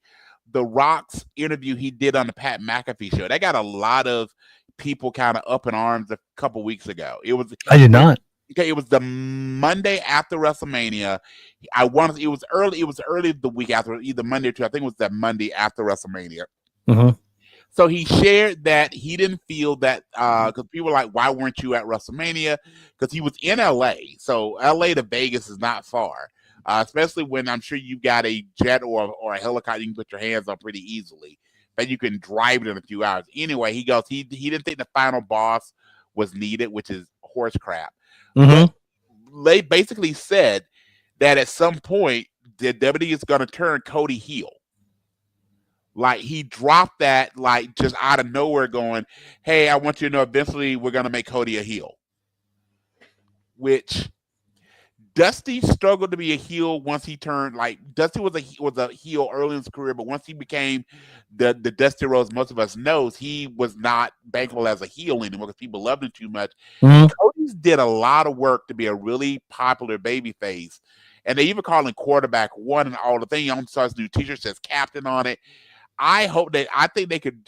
The Rock's interview he did on the Pat McAfee show? That got a lot of people kind of up in arms a couple weeks ago. I did not. Okay, it was the Monday after WrestleMania. It was early the week after, either Monday or two. I think it was that Monday after WrestleMania. Mm-hmm. So he shared that he didn't feel that because people were like, why weren't you at WrestleMania? Because he was in LA. So LA to Vegas is not far. Especially when I'm sure you've got a jet or a helicopter you can put your hands on pretty easily. But you can drive it in a few hours. Anyway, he goes, he didn't think the final boss was needed, which is horse crap. Mm-hmm. They basically said that at some point, the WWE is going to turn Cody heel. Like, he dropped that, like, just out of nowhere going, hey, I want you to know eventually we're going to make Cody a heel. Which... Dusty struggled to be a heel once he turned. Like, Dusty was a heel early in his career, but once he became the Dusty Rhodes most of us knows, he was not bankable as a heel anymore because people loved him too much. Mm-hmm. Cody's did a lot of work to be a really popular babyface, and they even call him quarterback one and all the things. On his new T-shirt says captain on it. I think they could.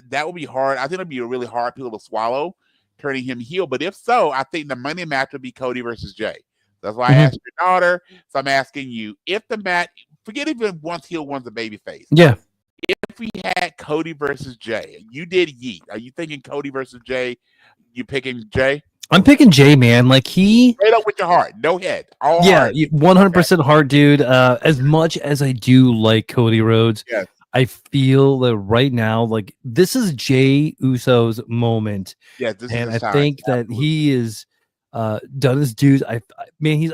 That would be hard. I think it'd be a really hard pill to swallow, turning him heel. But if so, I think the money match would be Cody versus Jey. That's why I asked your daughter. So I'm asking you, if the match, forget even one's heel, one's a baby face. Yeah. If we had Cody versus Jey, you did yeet. Are you thinking Cody versus Jey? You picking Jey? I'm picking Jey, man. Like, he straight up with your heart, no head. All yeah, heart. 100% heart, dude. As much as I do like Cody Rhodes, yes. I feel that right now, like, this is Jey Uso's moment. Yeah, this and is I think that he is done his dues. I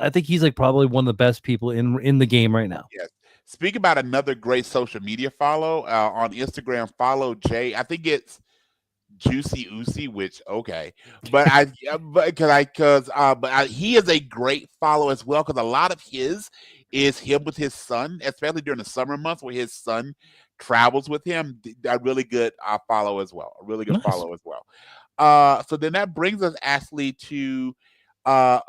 think he's like probably one of the best people in the game right now. Yes. Speak about another great social media follow on Instagram. Follow Jey. I think it's Juicy Uzi, which okay, but he is a great follow as well because a lot of his is him with his son, especially during the summer months where his son travels with him. A really good follow as well. A really good follow as well. So then that brings us actually to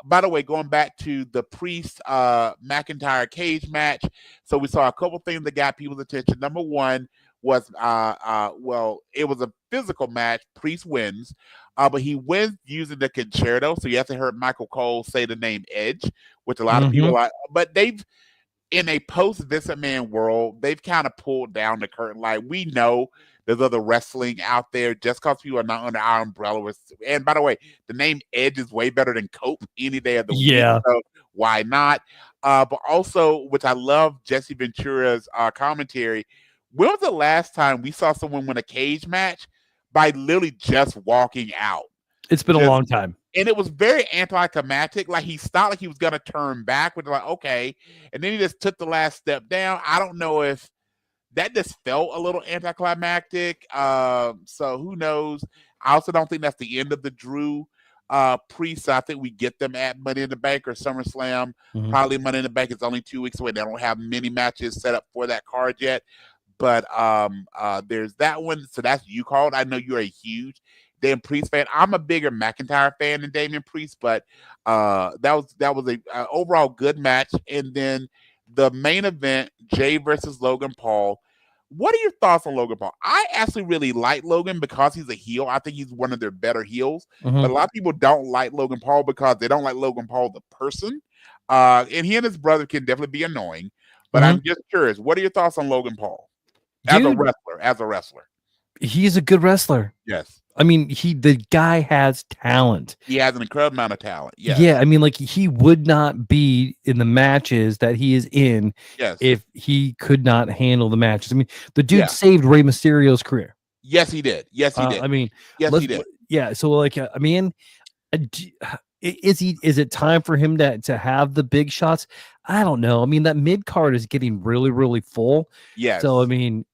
By the way, going back to the Priest McIntyre cage match, so we saw a couple things that got people's attention. Number one was it was a physical match. Priest wins, but he wins using the concerto. So you have to hear Michael Cole say the name Edge, which a lot of people like. But they've in a post Vince McMahon world, they've kind of pulled down the curtain. Like we know there's other wrestling out there just because people are not under our umbrella. And by the way, the name Edge is way better than Cope any day of the week. So why not? But also, which I love Jesse Ventura's commentary. When was the last time we saw someone win a cage match by literally just walking out? It's been a long time. And it was very anticlimactic. Like he stopped like he was going to turn back, but like, okay. And then he just took the last step down. I don't know if that just felt a little anticlimactic. So who knows? I also don't think that's the end of the Drew Priest. I think we get them at Money in the Bank or SummerSlam. Probably Money in the Bank is only 2 weeks away. They don't have many matches set up for that card yet. But there's that one. So that's you called. I know you're a huge Damian Priest fan. I'm a bigger McIntyre fan than Damian Priest, but that was a overall good match. And then the main event, Jay versus Logan Paul. What are your thoughts on Logan Paul? I actually really like Logan because he's a heel. I think he's one of their better heels. But a lot of people don't like Logan Paul because they don't like Logan Paul the person. And he and his brother can definitely be annoying. But I'm just curious, what are your thoughts on Logan Paul as a wrestler? He's a good wrestler. Yes. I mean, the guy has talent. He has an incredible amount of talent. Yes. Yeah, I mean, like he would not be in the matches that he is in if he could not handle the matches. I mean, the dude saved Rey Mysterio's career. Yes, he did. Yes, he did. I mean, yes, he did. Yeah. So, like, I mean, is it time for him to have the big shots? I don't know. I mean, that mid card is getting really, really full. Yes. So, I mean.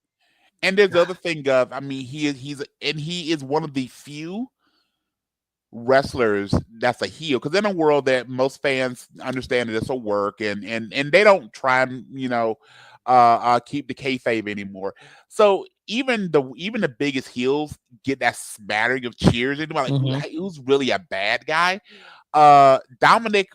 And there's the other thing of, I mean, he is one of the few wrestlers that's a heel, because in a world that most fans understand that it's a work and they don't try and keep the kayfabe anymore. So even the biggest heels get that smattering of cheers and like who's really a bad guy. Dominic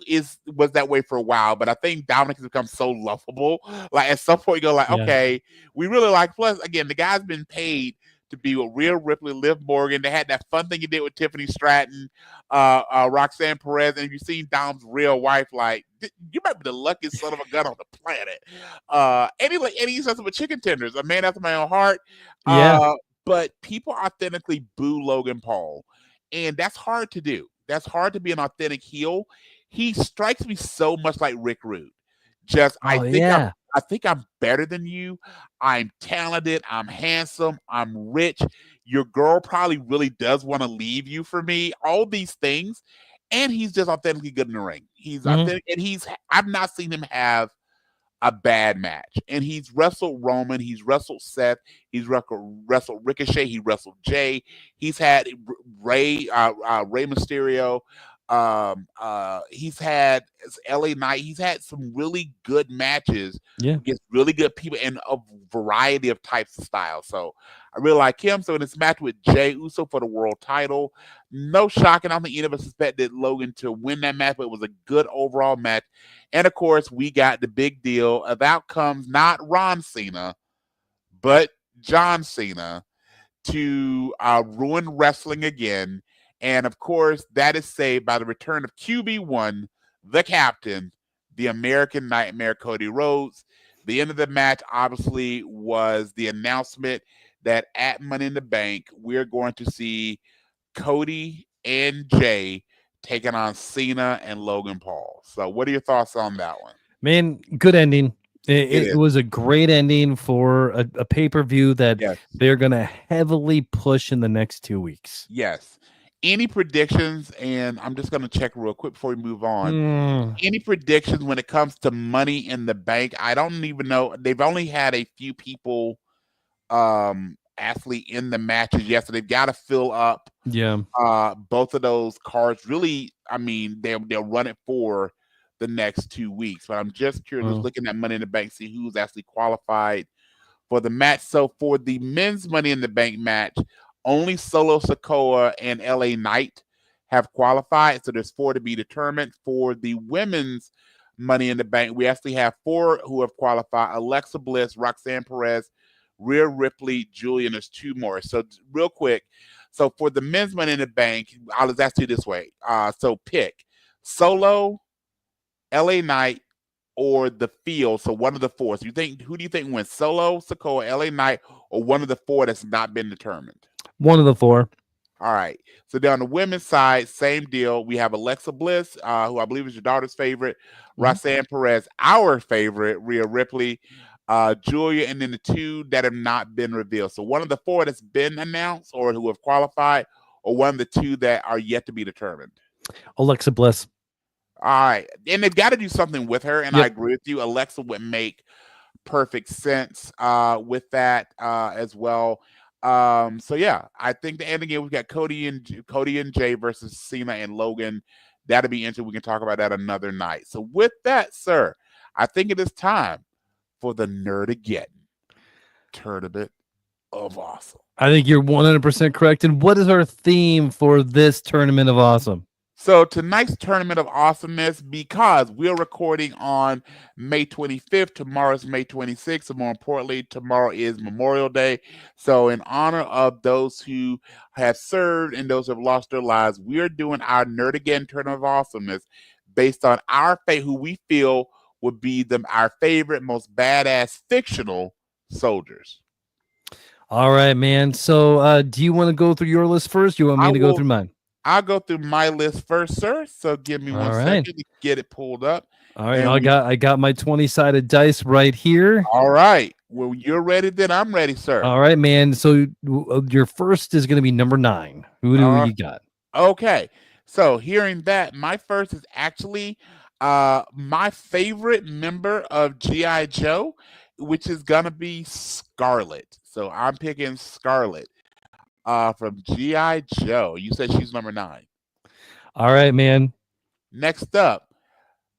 was that way for a while, but I think Dominic has become so lovable. Like at some point you go like, okay, we really like. Plus, again, the guy's been paid to be with Rhea Ripley, Liv Morgan. They had that fun thing he did with Tiffany Stratton, Roxanne Perez, and if you've seen Dom's real wife, like you might be the luckiest son of a gun on the planet. And he says with chicken tenders, a man after my own heart. But people authentically boo Logan Paul, and that's hard to do. That's hard to be an authentic heel. He strikes me so much like Rick Rude. I think I'm better than you. I'm talented. I'm handsome. I'm rich. Your girl probably really does want to leave you for me. All these things. And he's just authentically good in the ring. He's authentic, and I've not seen him have a bad match. And he's wrestled Roman, he's wrestled Seth, he's wrestled Ricochet, he wrestled Jay, he's had Rey Mysterio, he's had LA Knight, he's had some really good matches against really good people and a variety of types of styles. So I really like him. So in this match with Jey Uso for the world title, no shocking. I don't think any of us expected Logan to win that match, but it was a good overall match. And of course, we got the big deal of out comes not Ron Cena, but John Cena to ruin wrestling again. And of course, that is saved by the return of QB1, the captain, the American Nightmare, Cody Rhodes. The end of the match, obviously, was the announcement that at Money in the Bank, we're going to see Cody and Jay taking on Cena and Logan Paul. So what are your thoughts on that one? Man, good ending. It was a great ending for a pay-per-view that they're going to heavily push in the next 2 weeks. Yes. Any predictions, and I'm just going to check real quick before we move on. Any predictions when it comes to Money in the Bank? I don't even know. They've only had a few people athlete in the matches. Yes, so they've got to fill up both of those cards. Really, I mean, they'll run it for the next 2 weeks. But I'm just curious, looking at Money in the Bank, see who's actually qualified for the match. So for the men's Money in the Bank match, only Solo Sikoa and LA Knight have qualified. So there's 4 to be determined. For the women's Money in the Bank, we actually have 4 who have qualified: Alexa Bliss, Roxanne Perez, Rhea Ripley, Julia, and there's 2 more. So real quick, so for the men's Money in the Bank, I'll just ask you this way. So pick Solo, LA Knight, or the Field. So one of the 4. So who do you think wins? Solo, Sikoa, LA Knight, or one of the 4 that's not been determined? One of the 4. All right. So then on the women's side, same deal. We have Alexa Bliss, who I believe is your daughter's favorite, Roxanne Perez, our favorite, Rhea Ripley, Julia, and then the 2 that have not been revealed. So one of the 4 that's been announced or who have qualified, or one of the 2 that are yet to be determined. Alexa Bliss. All right. And they've got to do something with her, and I agree with you. Alexa would make perfect sense with that as well. So yeah, I think the end again, we've got Cody and Jay versus Cena and Logan. That'll be interesting. We can talk about that another night. So with that, sir, I think it is time for the Nerdageddon Tournament of Awesome. I think you're 100% correct. And what is our theme for this Tournament of Awesome? So tonight's Tournament of Awesomeness, because we're recording on May 25th, tomorrow's May 26th, and more importantly, tomorrow is Memorial Day. So in honor of those who have served and those who have lost their lives, we are doing our Nerdageddon Tournament of Awesomeness based on who we feel would be our favorite, most badass fictional soldiers. All right, man. So do you want to go through your list first? You want me to go through mine? I'll go through my list first, sir. So give me one second to get it pulled up. All right, I got my 20-sided dice right here. All right. Well, you're ready, then I'm ready, sir. All right, man. So your first is going to be number 9. Who do you got? Okay. So hearing that, my first is actually my favorite member of G.I. Joe, which is going to be Scarlet. So I'm picking Scarlet. From G.I. Joe. You said she's number 9. All right, man. Next up,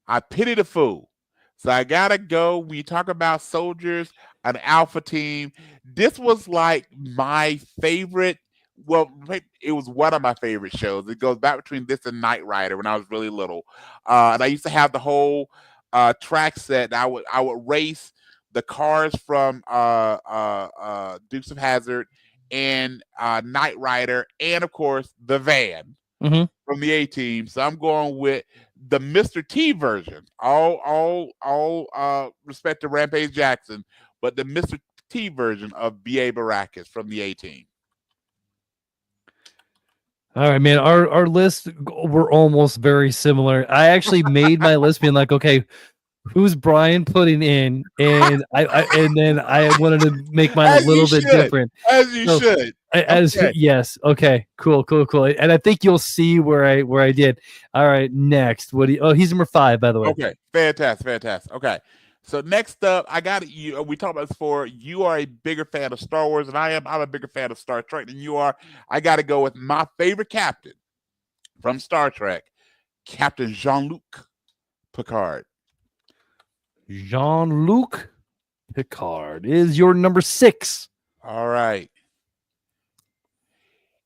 I pity the fool. So I gotta go. When you talk about soldiers, an alpha team, this was like my favorite. Well, it was one of my favorite shows. It goes back between this and Knight Rider when I was really little. And I used to have the whole track set. I would race the cars from Dukes of Hazzard and Knight Rider, and of course the van from the A-Team. So I'm going with the Mr. T version. All respect to Rampage Jackson, but the Mr. T version of B.A. Baracus from the A-Team. All right, man. Our lists were almost very similar. I actually made my list being like, okay, who's Brian putting in? And then I wanted to make mine a little bit different. As you should. Yes. Okay. Cool. And I think you'll see where I did. All right. Next. He's number 5, by the way. Okay. Fantastic. Okay. So next up, I got you. We talked about this before. You are a bigger fan of Star Wars than I am. I'm a bigger fan of Star Trek than you are. I got to go with my favorite captain from Star Trek, Captain Jean-Luc Picard. Jean-Luc Picard is your number 6. All right.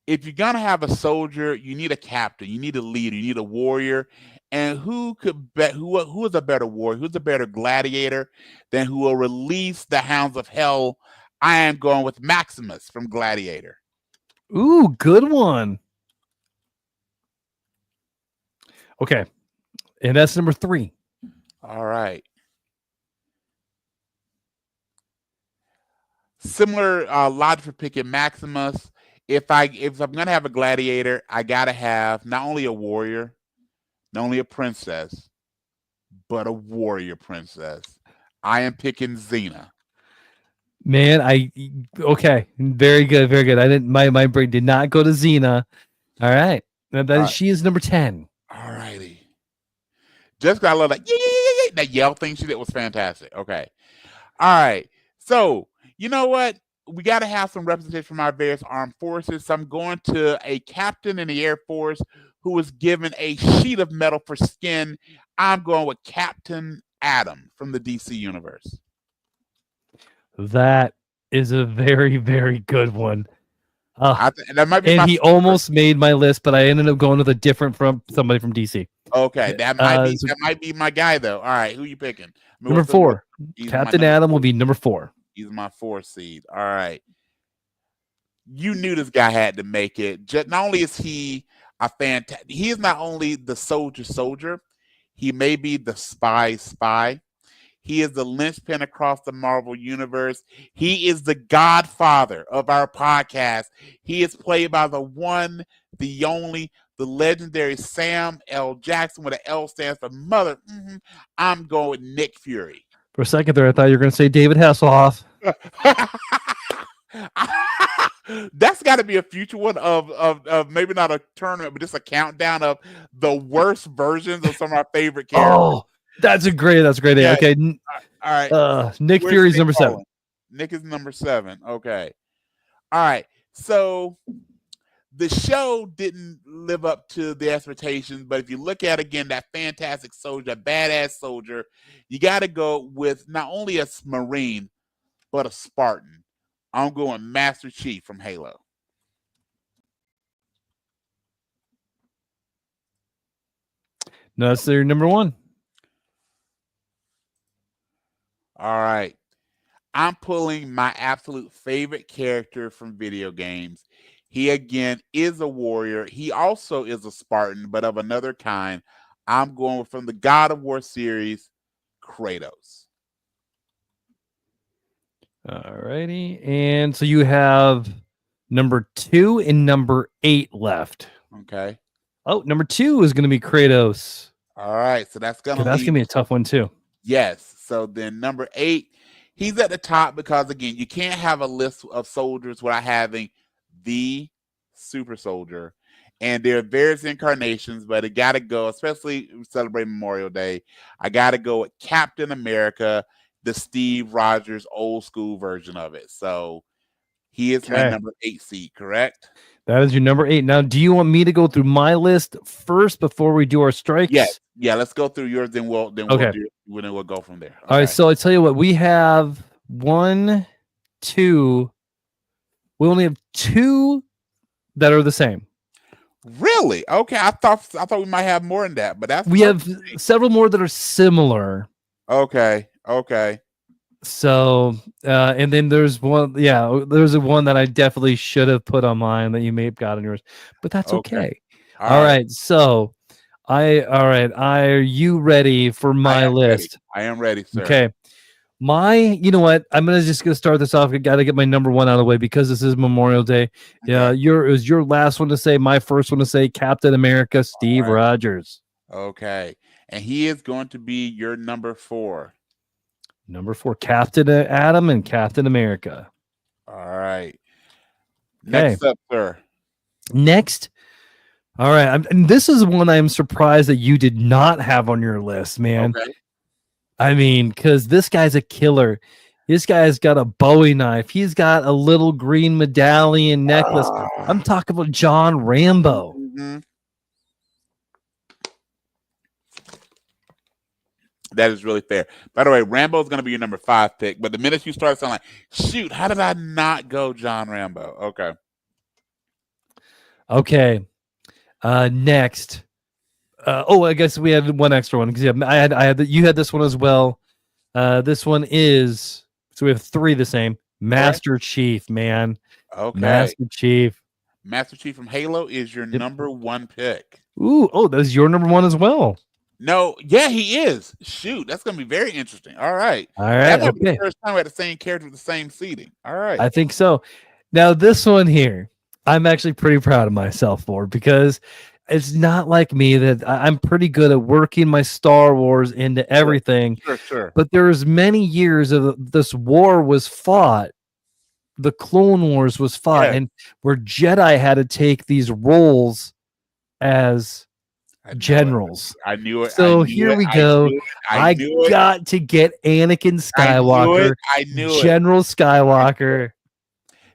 If you're going to have a soldier, you need a captain, you need a leader, you need a warrior. And who is a better warrior? Who's a better gladiator than who will release the hounds of hell? I am going with Maximus from Gladiator. Ooh, good one. Okay. And that's number 3. All right. Similar logic for picking Maximus. If I'm gonna have a gladiator, I gotta have not only a warrior, not only a princess, but a warrior princess. I am picking Xena. Man, okay, very good. I didn't. My brain did not go to Xena. All right, she is number 10. All righty. Just I love that. Yeah. That yell thing she did was fantastic. Okay. All right. So you know what? We got to have some representation from our various armed forces. So I'm going to a captain in the Air Force who was given a sheet of metal for skin. I'm going with Captain Atom from the DC universe. That is a very, very good one. That might be. And he almost made my list, but I ended up going with a different from somebody from DC. Okay, that might be my guy though. All right, who you picking? Number 4, Captain Atom will be number 4. He's my 4 seed. All right, you knew this guy had to make it. Not only is he a fantastic, he is not only the soldier. He may be the spy. He is the linchpin across the Marvel universe. He is the godfather of our podcast. He is played by the one, the only, the legendary Sam L. Jackson, with an L stands for mother. I'm going with Nick Fury. For a second there, I thought you were going to say David Hasselhoff. That's got to be a future one of maybe not a tournament, but just a countdown of the worst versions of some of our favorite characters. Oh, that's a great idea. Okay. All right. Nick Fury's number 7. Nick is number 7. Okay. All right. So the show didn't live up to the expectations, but if you look at, again, that fantastic soldier, badass soldier, you got to go with not only a Marine, but a Spartan. I'm going Master Chief from Halo. No, that's their number 1. All right. I'm pulling my absolute favorite character from video games. He, again, is a warrior. He also is a Spartan, but of another kind. I'm going from the God of War series, Kratos. All righty. And so you have number 2 and number 8 left. Okay. Oh, number 2 is going to be Kratos. All right. So that's going to be a tough one, too. Yes. So then number 8, he's at the top because, again, you can't have a list of soldiers without having the super soldier. And there are various incarnations, but it got to go, especially celebrating Memorial Day, I got to go with Captain America, the Steve Rogers old school version of it. So he is my number 8 seed, correct? That is your number 8. Now, do you want me to go through my list first before we do our strikes? Yeah. Let's go through yours, then we'll go from there. All right. So I tell you what, we have 1, 2. We only have 2 that are the same. Really? Okay. I thought we might have more than that, but we have several more that are similar. Okay. So, and then there's one. Yeah, there's one that I definitely should have put on mine that you may have got on yours, but that's okay. All right. So, are you ready for my list? I am ready, sir. Okay. You know what? I'm gonna start this off. I got to get my number 1 out of the way because this is Memorial Day. Yeah, it was your last one to say. My first one to say Captain America, Steve Rogers. Okay, and he is going to be your number 4. Number 4, Captain Atom and Captain America. All right. Next up, sir. Next. All right. And this is one I'm surprised that you did not have on your list, man. Okay. I mean, because this guy's a killer. This guy's got a Bowie knife. He's got a little green medallion necklace. I'm talking about John Rambo. Mm-hmm. That is really fair. By the way, Rambo is going to be your number 5 pick. But the minute you start sounding like, shoot, how did I not go John Rambo? Okay. Next. I guess we had one extra one because you had this one as well. This one is, so we have 3 the same. Master Chief, man. Okay. Master Chief from Halo is your number 1 pick. That's your number 1 as well. No, yeah, he is. Shoot, that's going to be very interesting. All right. That might be the first time we had the same character with the same seating. All right. I think so. Now, this one here, I'm actually pretty proud of myself for because it's not like me that I'm pretty good at working my Star Wars into everything. Sure. But there's many years of this war was fought. The Clone Wars was fought, and where Jedi had to take these roles as generals. I knew it. So here we go. I got to get Anakin Skywalker. I knew it. General Skywalker.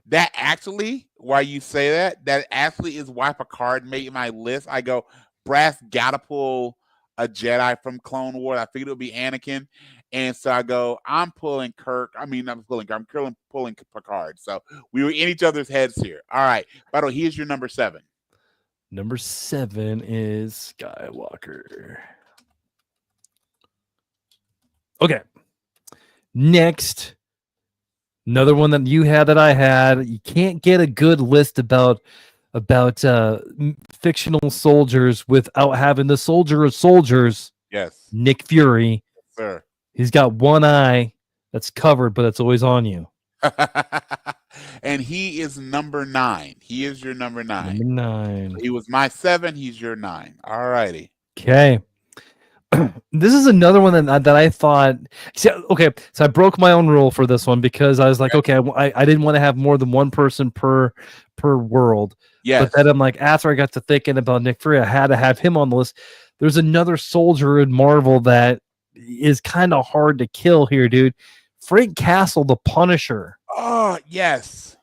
That actually, why you say that actually is why Picard made my list. I go, Brass gotta pull a Jedi from Clone Wars. I figured it would be Anakin. And so I go, I'm pulling Kirk. I mean, I'm pulling Picard. So we were in each other's heads here. All right. By the way, here's your number 7. Number 7 is Skywalker. Okay. Next, another one that you had that I had. You can't get a good list about fictional soldiers without having the soldier of soldiers. Yes. Nick Fury. Yes, sir. He's got one eye that's covered, but it's always on you. And he is number 9. He is your number 9. Number 9. He was my 7. He's your 9. All righty. Okay. This is another one that I thought. Okay, so I broke my own rule for this one because I was like, okay, I didn't want to have more than one person per world. Yes. But then I'm like, after I got to thinking about Nick Fury, I had to have him on the list. There's another soldier in Marvel that is kind of hard to kill here, dude. Frank Castle, the Punisher. Oh, yes.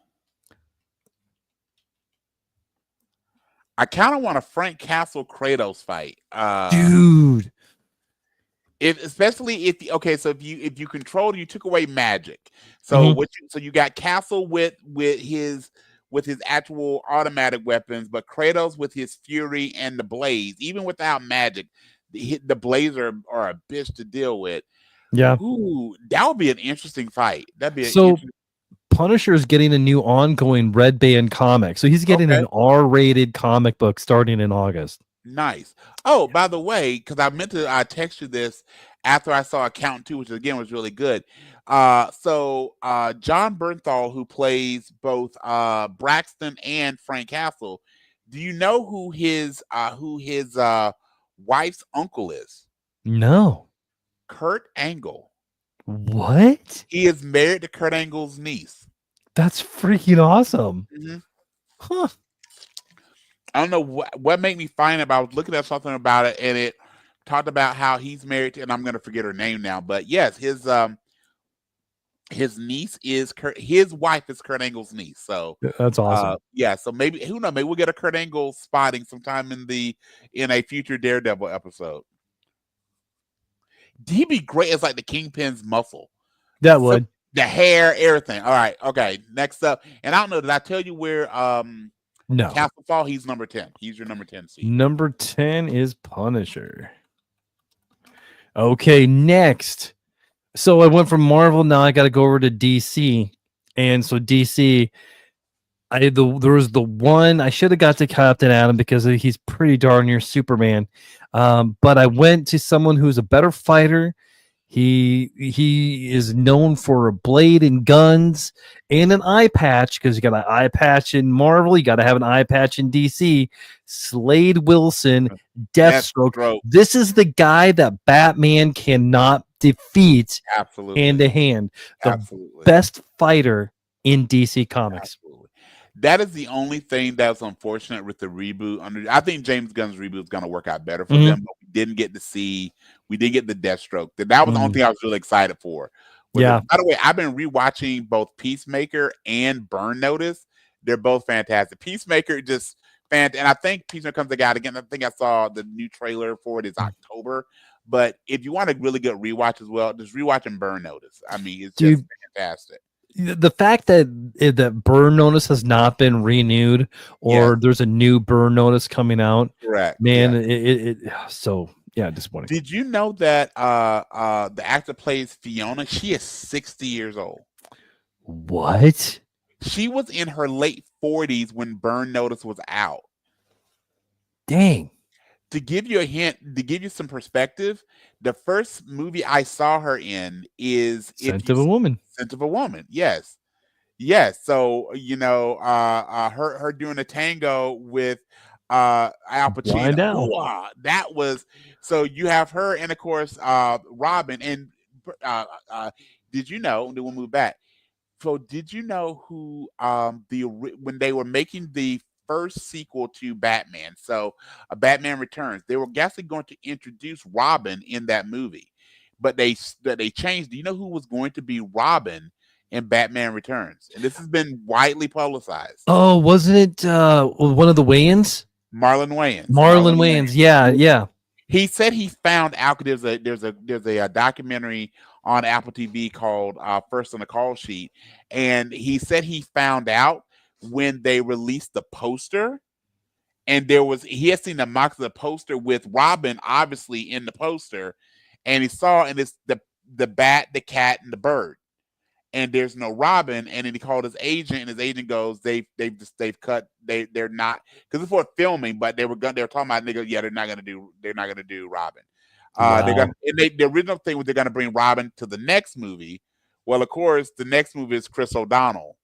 I kind of want a Frank Castle Kratos fight. Dude. Especially if you controlled, you took away magic. So so you got Castle with his actual automatic weapons, but Kratos with his fury and the blades, even without magic, the blades are a bitch to deal with. Yeah. Ooh, that would be an interesting fight. That'd be Punisher is getting a new ongoing Red Band comic. So he's getting an R-rated comic book starting in August. Nice. Oh, by the way, because I meant to text you this after I saw Account 2, which again was really good. So John Bernthal, who plays both Braxton and Frank Castle, do you know who his wife's uncle is? No. Kurt Angle. What? He is married to Kurt Angle's niece. That's freaking awesome. Mm-hmm. Huh. I don't know what made me find it, but I was looking at something about it, and it talked about how he's married to, and I'm going to forget her name now, but yes, his niece is his wife is Kurt Angle's niece. So that's awesome. Yeah, so maybe who knows? Maybe we'll get a Kurt Angle spotting sometime in a future Daredevil episode. He'd be great as like the Kingpin's muscle. That would. The hair, everything. All right, okay. Next up, and I don't know. Did I tell you where? No. Castle Fall. He's number 10. He's your number 10 seed. Number 10 is Punisher. Okay, next. So I went from Marvel. Now I got to go over to DC, and so DC. There was the one I should have got to Captain Atom because he's pretty darn near Superman. But I went to someone who's a better fighter. He is known for a blade and guns and an eye patch because you got an eye patch in Marvel. You got to have an eye patch in DC. Slade Wilson, Deathstroke. This is the guy that Batman cannot defeat hand to hand. The best fighter in DC Comics. Absolutely. That is the only thing that's unfortunate with the reboot. I think James Gunn's reboot is going to work out better for them, but we didn't get the Deathstroke. That was the only thing I was really excited for. By the way, I've been rewatching both Peacemaker and Burn Notice. They're both fantastic. Peacemaker just and I think Peacemaker comes out again. I think I saw the new trailer for it is October. But if you want a really good rewatch as well, just rewatching Burn Notice. I mean, it's just fantastic. The fact that Burn Notice has not been renewed or there's a new Burn Notice coming out, correct? Man, disappointing. Did you know that the actor plays Fiona? She is 60 years old. What? She was in her late 40s when Burn Notice was out. Dang. To give you a hint, to give you some perspective, the first movie I saw her in is Scent of a Woman. Scent of a Woman. Yes. So her doing a tango with Al Pacino. That was so. You have her and of course Robin. And did you know? Then we'll move back. So did you know who when they were making the first sequel to Batman, so Batman Returns, they were actually going to introduce Robin in that movie, but they changed. Do you know who was going to be Robin in Batman Returns? And this has been widely publicized. Oh, wasn't it one of the Wayans? Marlon Wayans. Marlon Wayans. Yeah. He said he found out. There's a documentary on Apple TV called First on the Call Sheet, and he said he found out when they released the poster, and he had seen the mock of the poster with Robin obviously in the poster, and he saw, and it's the bat, the cat, and the bird, and there's no Robin. And then he called his agent, and his agent goes, they've cut, they're not, because it's for filming, but they were talking about, and they go, yeah, they're not gonna do Robin. Wow. The original thing was they're gonna bring Robin to the next movie. Well, of course, the next movie is Chris O'Donnell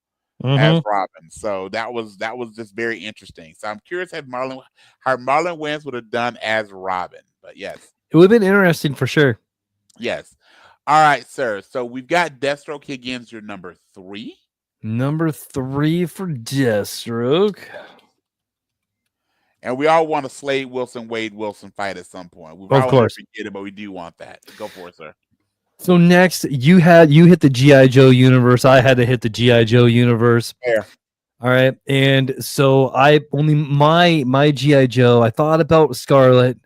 as Robin. So that was just very interesting. So I'm curious how Marlon Wayans would have done as Robin. But yes, it would have been interesting for sure. Yes. All right, sir. So we've got Deathstroke Higgins, your number 3. Number 3 for Deathstroke. And we all want a Slade Wilson, Wade Wilson fight at some point. We of course get it, but we do want that. Go for it, sir. So next, you hit the G.I. Joe universe. I had to hit the G.I. Joe universe. Fair. All right, and so my G.I. Joe. I thought about Scarlet.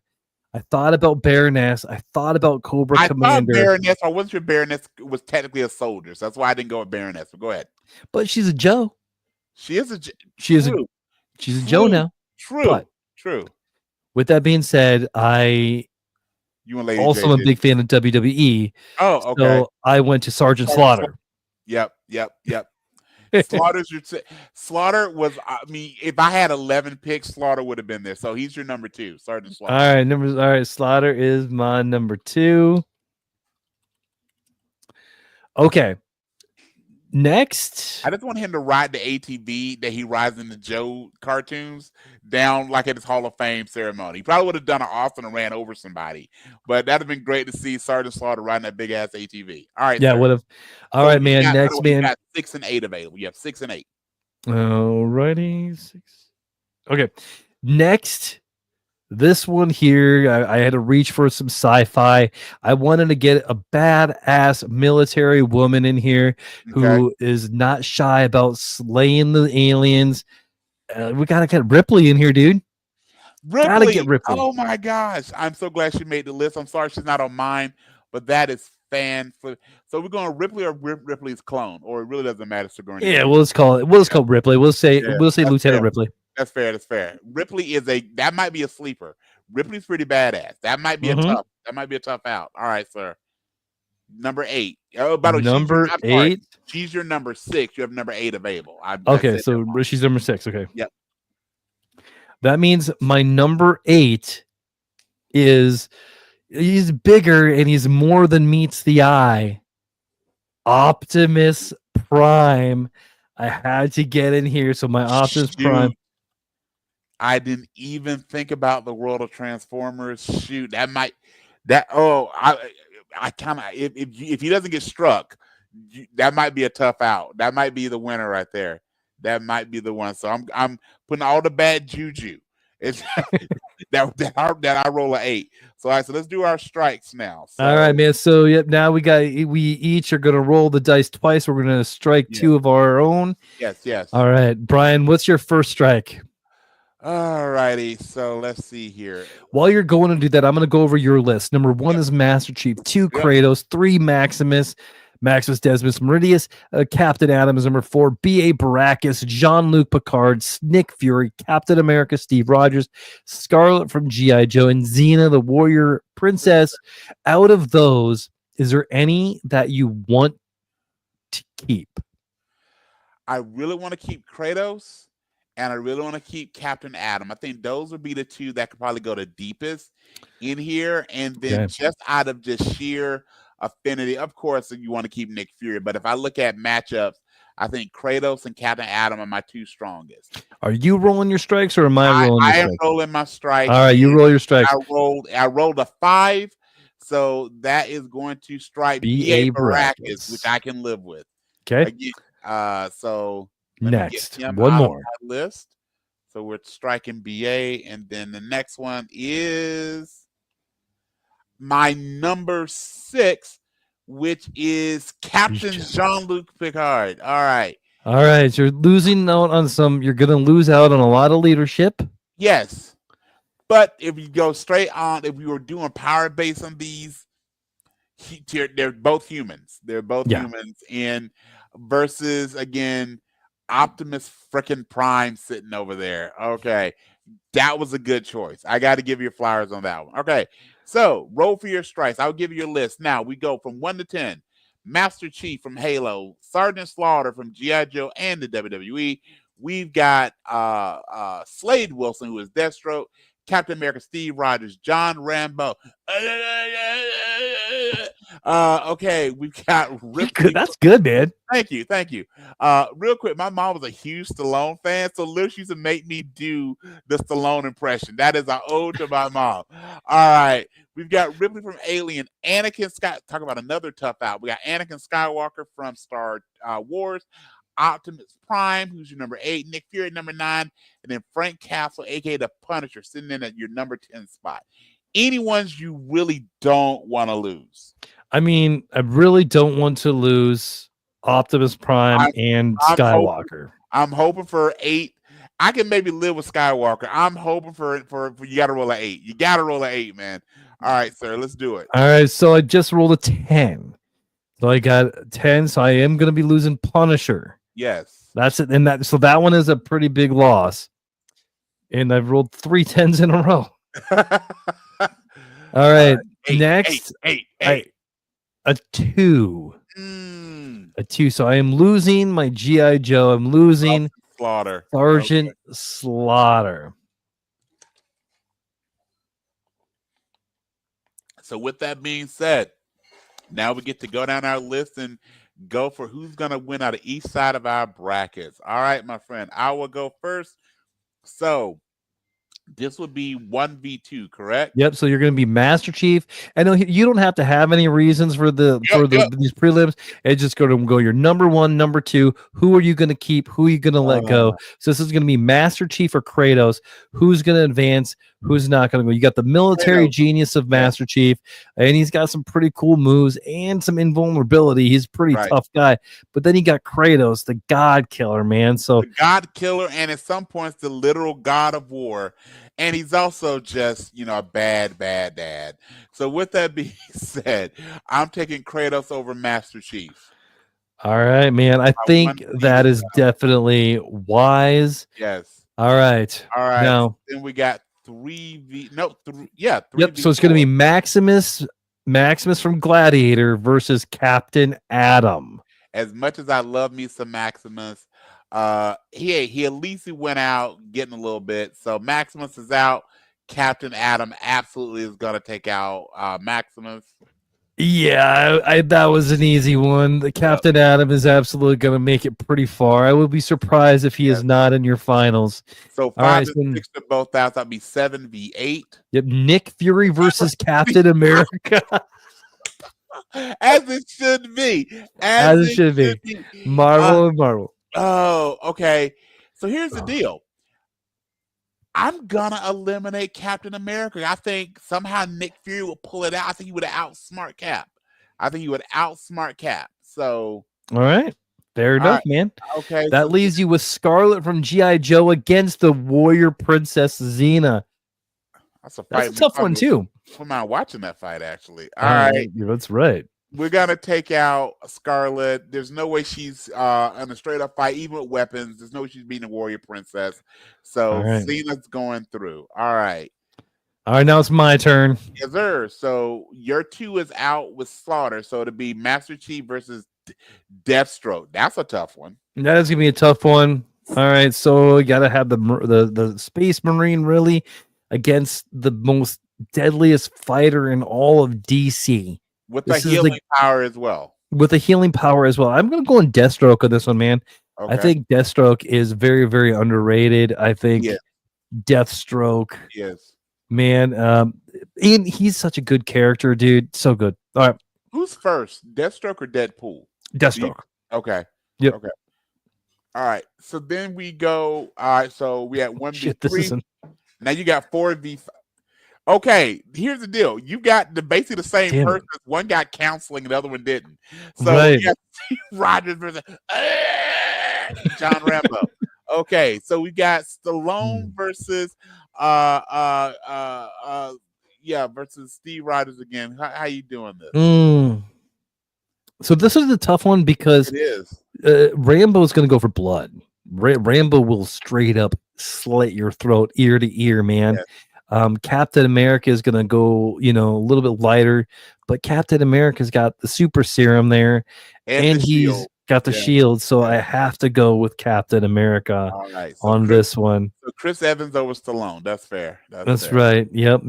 I thought about Baroness. I thought about Cobra Commander. I thought Baroness. I wasn't sure Baroness was technically a soldier, so that's why I didn't go with Baroness. But go ahead. But she's a Joe. She's a Joe now. True. With that being said, I also am a big fan of WWE. Oh, okay. So I went to Sergeant Slaughter. Yep. Slaughter was. I mean, if I had 11 picks, Slaughter would have been there. So he's your number 2, Sergeant Slaughter. All right. Slaughter is my number 2. Okay. Next, I just want him to ride the ATV that he rides in the Joe cartoons down like at his Hall of Fame ceremony. He probably would have done it often and ran over somebody, but that'd have been great to see Sergeant Slaughter riding that big ass ATV. All right, yeah, would have. All right, man. Next, man. Got 6 and 8 available. You have 6 and 8. All righty, 6. Okay, next. This one here, I had to reach for some sci-fi. I wanted to get a badass military woman in here who is not shy about slaying the aliens. We gotta get Ripley in here, dude. Gotta get Ripley. Oh my gosh, I'm so glad she made the list. I'm sorry she's not on mine, but that is fan. So we're going Ripley or Ripley's clone, or it really doesn't matter. Sigourney. Yeah, we'll just call Ripley. We'll say Lieutenant Ripley. That's fair. Ripley that might be a sleeper. Ripley's pretty badass. That might be a tough out. All right, sir. Number 8. Oh, by the way, number 8. She's your number 6. You have number 8 available. Okay, so she's number 6. Okay. Yep. That means my number 8 is he's bigger and he's more than meets the eye. Optimus Prime. I had to get in here, so my Optimus Prime. I didn't even think about the world of Transformers. Shoot, I kind of if he doesn't get struck, that might be a tough out. That might be the winner right there. That might be the one. So I'm putting all the bad juju. It's that I roll an 8. So let's do our strikes now. So, all right, man. So now we each are gonna roll the dice twice. We're gonna strike 2 of our own. Yes. All right, Brian, what's your first strike? All righty, so let's see here. While you're going to do that, I'm going to go over your list. Number 1 is Master Chief, 2 Kratos, 3 Maximus Decimus Meridius, Captain Adam is number 4, B.A. Baracus, Jean-Luc Picard, Nick Fury, Captain America, Steve Rogers, Scarlet from G.I. Joe, and Xena, the Warrior Princess. Out of those, is there any that you want to keep? I really want to keep Kratos. And I really want to keep Captain Adam. I think those would be the 2 that could probably go the deepest in here. And then just out of just sheer affinity, of course, you want to keep Nick Fury. But if I look at matchups, I think Kratos and Captain Adam are my 2 strongest. Are you rolling your strikes or am I rolling your strikes? I am rolling my strikes. All right, you roll your strikes. I rolled a 5. So that is going to strike B.A. Baracus, which I can live with. Okay. Again, so... Next, one more list. So we're striking BA, and then the next one is my number 6, which is Captain Jean-Luc Picard. All right. So you're losing out on some. You're gonna lose out on a lot of leadership. Yes, but if you go straight on, if we were doing power base on these, they're both humans. They're both humans. And versus again, Optimus freaking Prime sitting over there. Okay, that was a good choice. I got to give you flowers on that one. Okay, so roll for your strikes. I'll give you your list. Now we go from 1 to 10. Master Chief from Halo, Sergeant Slaughter from G.I. Joe and the WWE. We've got Slade Wilson, who is Deathstroke, Captain America Steve Rogers, John Rambo. Okay, we've got Ripley. That's good, man. Thank you. Real quick, my mom was a huge Stallone fan, so literally she used to make me do the Stallone impression. That is an ode to my mom. All right, we've got Ripley from Alien, Anakin Scott. Talk about another tough out. We got Anakin Skywalker from Star Wars, Optimus Prime, who's your number 8, Nick Fury number 9, and then Frank Castle, aka the Punisher, sitting in at your number 10 spot. Any ones you really don't want to lose? I mean, I really don't want to lose Optimus Prime and Skywalker. I'm hoping for 8. I can maybe live with Skywalker. I'm hoping for you got to roll an 8. You got to roll an 8, man. All right, sir, let's do it. All right, so I just rolled a 10. So I got 10, so I am going to be losing Punisher. Yes. That's it. And that one is a pretty big loss. And I've rolled 3 10s in a row. All right. Next. 8. A 2. A 2. So I am losing my G.I. Joe. I'm losing Sergeant Slaughter. So with that being said, now we get to go down our list and go for who's going to win out of each side of our brackets. All right, my friend. I will go first. So this would be 1v2, correct? Yep. So you're going to be Master Chief. I know you don't have to have any reasons for these prelims. It's just going to go your number 1, number 2. Who are you going to keep? Who are you going to let go? So this is going to be Master Chief or Kratos. Who's going to advance? Who's not going to go? You got the military genius of Master Chief, and he's got some pretty cool moves and some invulnerability. He's a pretty tough guy. But then you got Kratos, the God Killer, man. So the God Killer, and at some points the literal God of War. And he's also just, a bad dad. So with that being said, I'm taking Kratos over Master Chief. All right, man. I think that is definitely wise. Yes. All right. Now, then we got 3v. Yep. So it's going to be Maximus from Gladiator versus Captain Atom. As much as I love me some Maximus, he at least went out getting a little bit. So Maximus is out. Captain Atom absolutely is going to take out Maximus. Yeah, that was an easy one. The Captain Atom is absolutely going to make it pretty far. I would be surprised if he is not in your finals. So 5 and 6 to both out. That'd be 7v8. Yep, Nick Fury versus Captain America. As it should be. As it should be. Marvel and Marvel. Oh, okay. So here's the deal. I'm gonna eliminate Captain America. I think somehow Nick Fury will pull it out. I think he would outsmart Cap. So all right. Fair enough, man. Okay. That leaves you with Scarlet from G.I. Joe against the Warrior Princess Xena. That's a tough one too. I'm out watching that fight, actually. All right. That's right. We're gonna take out Scarlet. There's no way she's in a straight up fight, even with weapons. There's no way she's being a warrior princess. So Xena's going through. All right. Now it's my turn. Yes, sir. So your 2 is out with Slaughter. So it'll be Master Chief versus Deathstroke. That's a tough one. That is gonna be a tough one. All right. So you gotta have the Space Marine really against the most deadliest fighter in all of DC. With the healing power as well. I'm going to go on Deathstroke on this one, man. Okay. I think Deathstroke is very, very underrated. I think Deathstroke. Yes. Man, and he's such a good character, dude. So good. All right. Who's first, Deathstroke or Deadpool? Deathstroke. Okay. Yep. Okay. All right. So then we go. All right. So we had 1v3. Now you got 4v5. Okay, here's the deal. You got basically the same person. One got counseling, and the other one didn't. So you got Steve Rogers versus John Rambo. Okay, so we got Stallone versus versus Steve Rogers again. How you doing this? So this is a tough one because It is. Rambo is going to go for blood. Rambo will straight up slit your throat ear to ear, man. Yes. Captain America is going to go, a little bit lighter, but Captain America's got the super serum there, and he's got the shield. So I have to go with Captain America on this one. So Chris Evans over Stallone. That's fair. That's fair. right. Yep.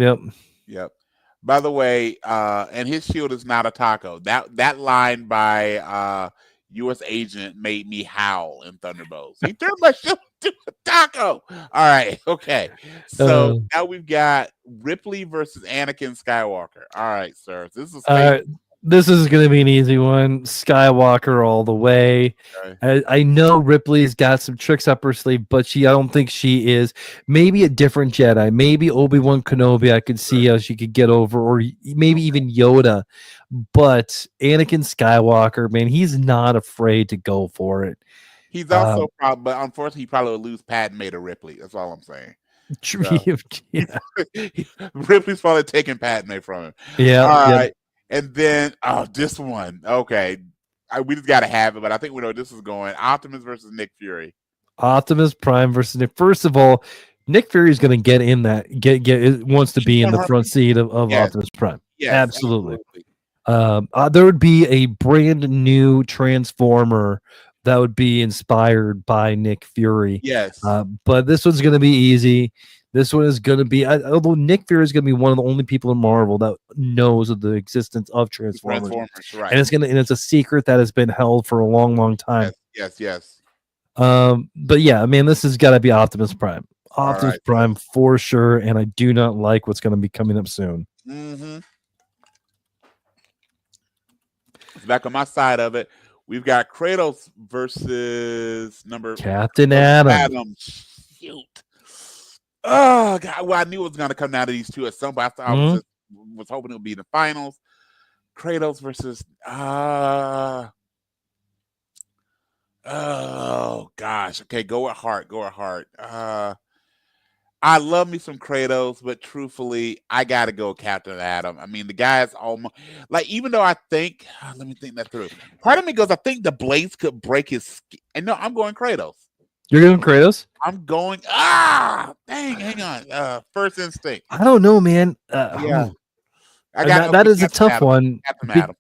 By the way, and his shield is not a taco. That line by U.S. Agent made me howl in Thunderbolts. He turned my shield to a taco. All right, okay. So now we've got Ripley versus Anakin Skywalker. All right, sir. This is going to be an easy one. Skywalker all the way. Okay. I know Ripley's got some tricks up her sleeve, but I don't think she is. Maybe a different Jedi. Maybe Obi-Wan Kenobi I could see how she could get over, or maybe even Yoda. But Anakin Skywalker, man, he's not afraid to go for it. He's also but unfortunately, he probably would lose Padme to Ripley. That's all I'm saying. True. Yeah. Ripley's probably taking Padme from him. Yeah. All right. And then, this one. Okay. We just got to have it, but I think we know this is going. Optimus versus Nick Fury. Optimus Prime versus Nick. First of all, Nick Fury is going to get in that, wants to be in the front seat of Optimus Prime. Yes, absolutely. There would be a brand new Transformer that would be inspired by Nick Fury. Yes. But this one's going to be easy. This one is going to be, although Nick Fury is going to be one of the only people in Marvel that knows of the existence of Transformers. Right. And it's a secret that has been held for a long, long time. Yes. But yeah, man, this has got to be Optimus Prime. Optimus Prime for sure, and I do not like what's going to be coming up soon. Mm-hmm. Back on my side of it, we've got Kratos versus Captain Adam. Shoot. Oh God! Well, I knew it was going to come down to these two at some point. I was hoping it would be the finals. Kratos versus. Oh gosh. Okay, go with heart. I love me some Kratos, but truthfully, I gotta go Captain Adam. I mean, the guy's almost like, even though I think, let me think that through. Part of me goes, I think the blades could break his skin. And no, I'm going Kratos. You're going Kratos? I'm going. Hang on. First instinct. I don't know, man. I got that is a tough one. Captain Adam.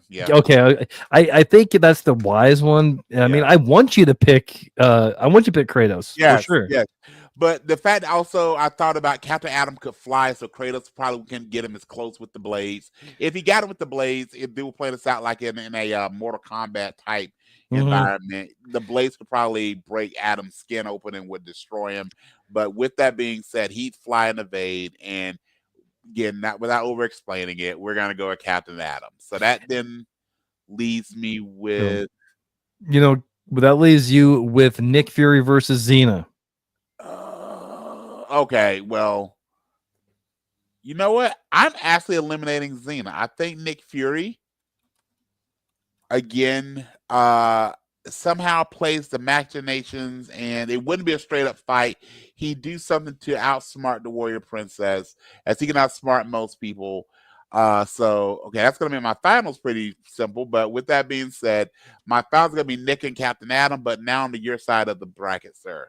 Yeah. Okay. I think that's the wise one. I mean, I want you to pick. I want you to pick Kratos. Yes, for sure. Yes. But the fact also, I thought about Captain Adam could fly, so Kratos probably can get him as close with the blades. If he got him with the blades, if they were playing this out like in a Mortal Kombat type environment, the blades could probably break Adam's skin open and would destroy him. But with that being said, he'd fly and evade. And again, not without over explaining it, we're gonna go with Captain Adam. So that then leaves me with, that leaves you with Nick Fury versus Xena. Okay, well, you know what? I'm actually eliminating Xena. I think Nick Fury again somehow plays the machinations, and it wouldn't be a straight up fight. He'd do something to outsmart the warrior princess, as he can outsmart most people. So okay, that's gonna be my finals. Pretty simple, but with that being said, my finals gonna be Nick and Captain Adam, but now on your side of the bracket, sir.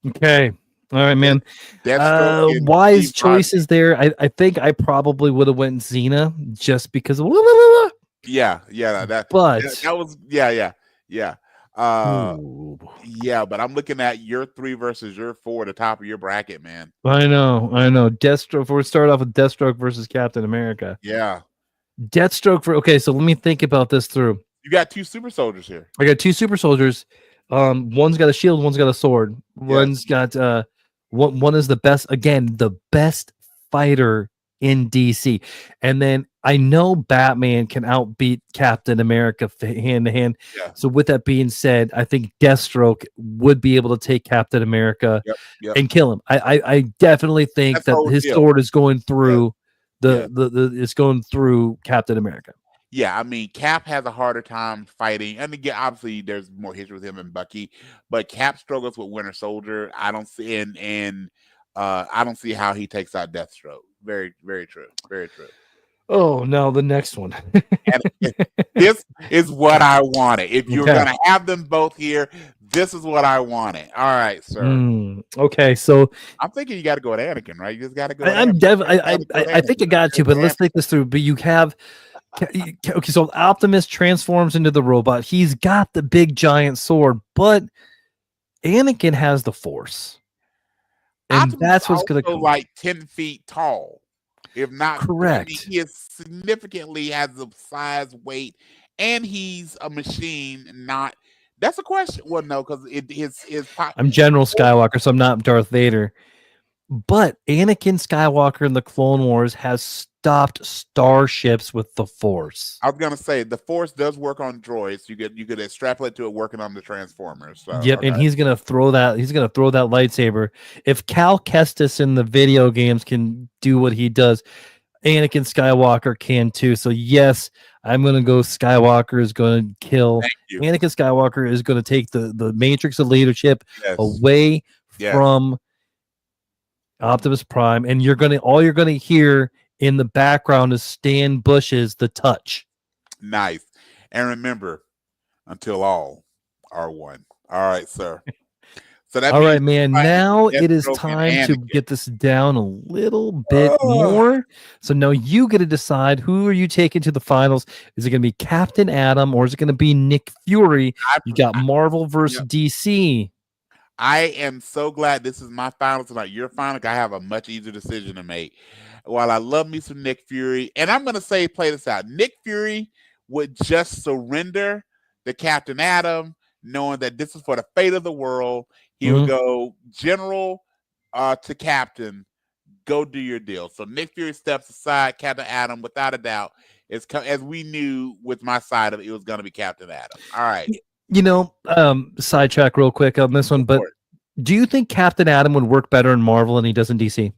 Okay. All right, man. Wise choices there. I think I probably would have went Xena just because of Yeah. That was but I'm looking at your 3 versus your 4 at the top of your bracket, man. I know. Deathstroke. We'll start off with Deathstroke versus Captain America. Yeah. Deathstroke okay, so let me think about this through. You got 2 super soldiers here. I got 2 super soldiers. One's got a shield, one's got a sword. One's got one is the best fighter in DC. And then I know Batman can outbeat Captain America hand to hand. Yeah. So with that being said, I think Deathstroke would be able to take Captain America and kill him. I definitely think that his sword is going through it's going through Captain America. Yeah, I mean, Cap has a harder time fighting. And again, obviously, there's more history with him and Bucky, but Cap struggles with Winter Soldier. I don't see, I don't see how he takes out Deathstroke. Very, very true. Very true. Oh, now the next one. And this is what I wanted. If you're going to have them both here, this is what I wanted. All right, sir. Okay, so I'm thinking you got to go with Anakin, right? You just got to go. I think I got to, but let's think this through. But you have okay, so Optimus transforms into the robot. He's got the big giant sword, but Anakin has the Force, and Optimus that's what's going to come. Like 10 feet tall, if not correct. I mean, he is significantly has the size, weight, and he's a machine. Not that's a question. Well, no, because his. I'm General Skywalker, so I'm not Darth Vader. But Anakin Skywalker in the Clone Wars has stopped starships with the Force. I was gonna say the Force does work on droids. You could extrapolate to it working on the Transformers. So, yep, and he's gonna throw that. He's gonna throw that lightsaber. If Cal Kestis in the video games can do what he does, Anakin Skywalker can too. So yes, I'm gonna go. Skywalker is gonna kill. Anakin Skywalker is gonna take the matrix of leadership away from Optimus Prime, and all you're gonna hear in the background is Stan Bush's The Touch. Nice. And remember, until all are one. All right, sir. So that all right, man. Now it is time to get this down a little bit more. So now you get to decide who are you taking to the finals. Is it going to be Captain Atom or is it going to be Nick Fury? You got Marvel versus DC. I am so glad this is my finals, not your final. I have a much easier decision to make. While I love me some Nick Fury, and I'm going to say, play this out. Nick Fury would just surrender to Captain Atom, knowing that this is for the fate of the world. He would go general to captain, go do your deal. So Nick Fury steps aside. Captain Atom, without a doubt, as we knew with my side of it, it was going to be Captain Atom. All right. You know, sidetrack real quick on this one, but do you think Captain Atom would work better in Marvel than he does in DC?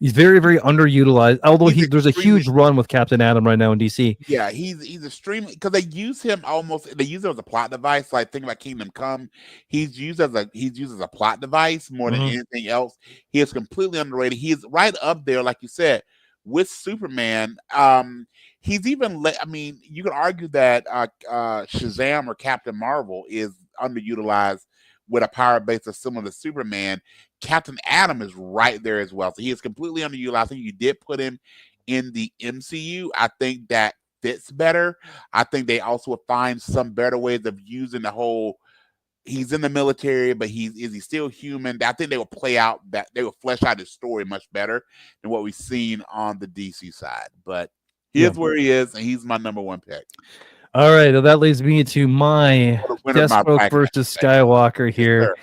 He's very, very underutilized. Although there's a huge run with Captain Atom right now in DC. Yeah, he's extremely because they use him They use him as a plot device. Like think about Kingdom Come, he's used as a plot device more than anything else. He is completely underrated. He is right up there, like you said, with Superman. He's even. I mean, you could argue that Shazam or Captain Marvel is underutilized with a power base that's similar to Superman. Captain Atom is right there as well. So he is completely underutilized. I think you did put him in the MCU. I think that fits better. I think they also would find some better ways of using the whole he's in the military, but is he still human? I think they will play out that they will flesh out his story much better than what we've seen on the DC side. But here's where he is, and he's my number one pick. All right, well, that leads me to my Deathstroke versus Skywalker here. Sure.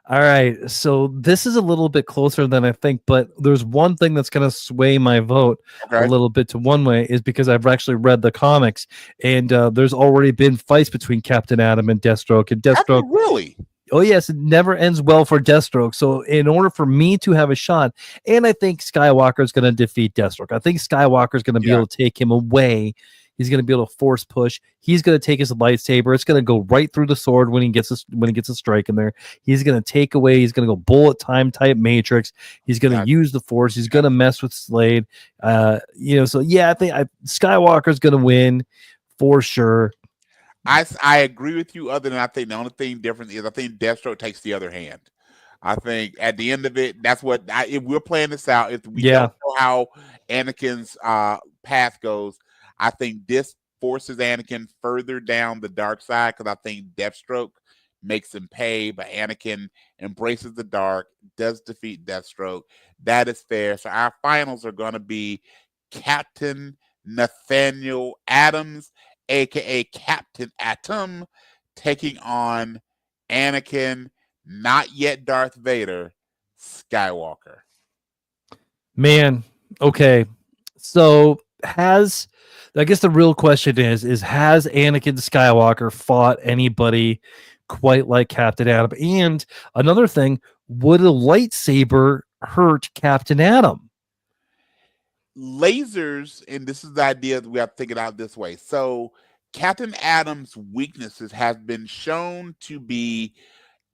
All right, so this is a little bit closer than I think, but there's one thing that's going to sway my vote a little bit to one way is because I've actually read the comics, and there's already been fights between Captain Atom and Deathstroke. And Deathstroke, really? Oh yes, it never ends well for Deathstroke. So in order for me to have a shot, and I think Skywalker is going to defeat Deathstroke. I think Skywalker is going to be able to take him away. He's going to be able to force push. He's going to take his lightsaber. It's going to go right through the sword when he gets a strike in there. He's going to take away. He's going to go bullet time type Matrix. He's going to use the Force. He's going to mess with Slade. So I think Skywalker is going to win for sure. I agree with you. Other than I think the only thing different is I think Deathstroke takes the other hand. I think at the end of it, that's what if we're playing this out. If we don't know how Anakin's path goes. I think this forces Anakin further down the dark side because I think Deathstroke makes him pay, but Anakin embraces the dark, does defeat Deathstroke. That is fair. So our finals are going to be Captain Nathaniel Adams, a.k.a. Captain Atom, taking on Anakin, not yet Darth Vader, Skywalker. Man, okay. So I guess the real question is has Anakin Skywalker fought anybody quite like Captain Atom? And another thing, would a lightsaber hurt Captain Atom? Lasers, and this is the idea that we have to think it out this way. So Captain Atom's weaknesses have been shown to be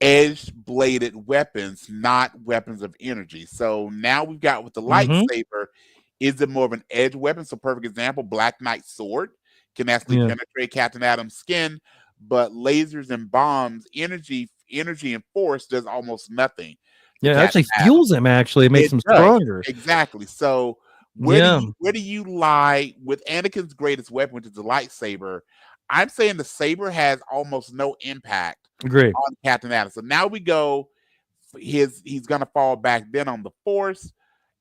edge-bladed weapons, not weapons of energy. So now we've got with the lightsaber, is it more of an edge weapon? So perfect example, Black Knight's sword can actually penetrate Captain Adam's skin, but lasers and bombs, energy and force does almost nothing. Yeah, it actually fuels him. Actually, it makes him stronger. Exactly. So where do you lie with Anakin's greatest weapon, which is the lightsaber? I'm saying the saber has almost no impact on Captain Adam. So now we go. He's gonna fall back then on the Force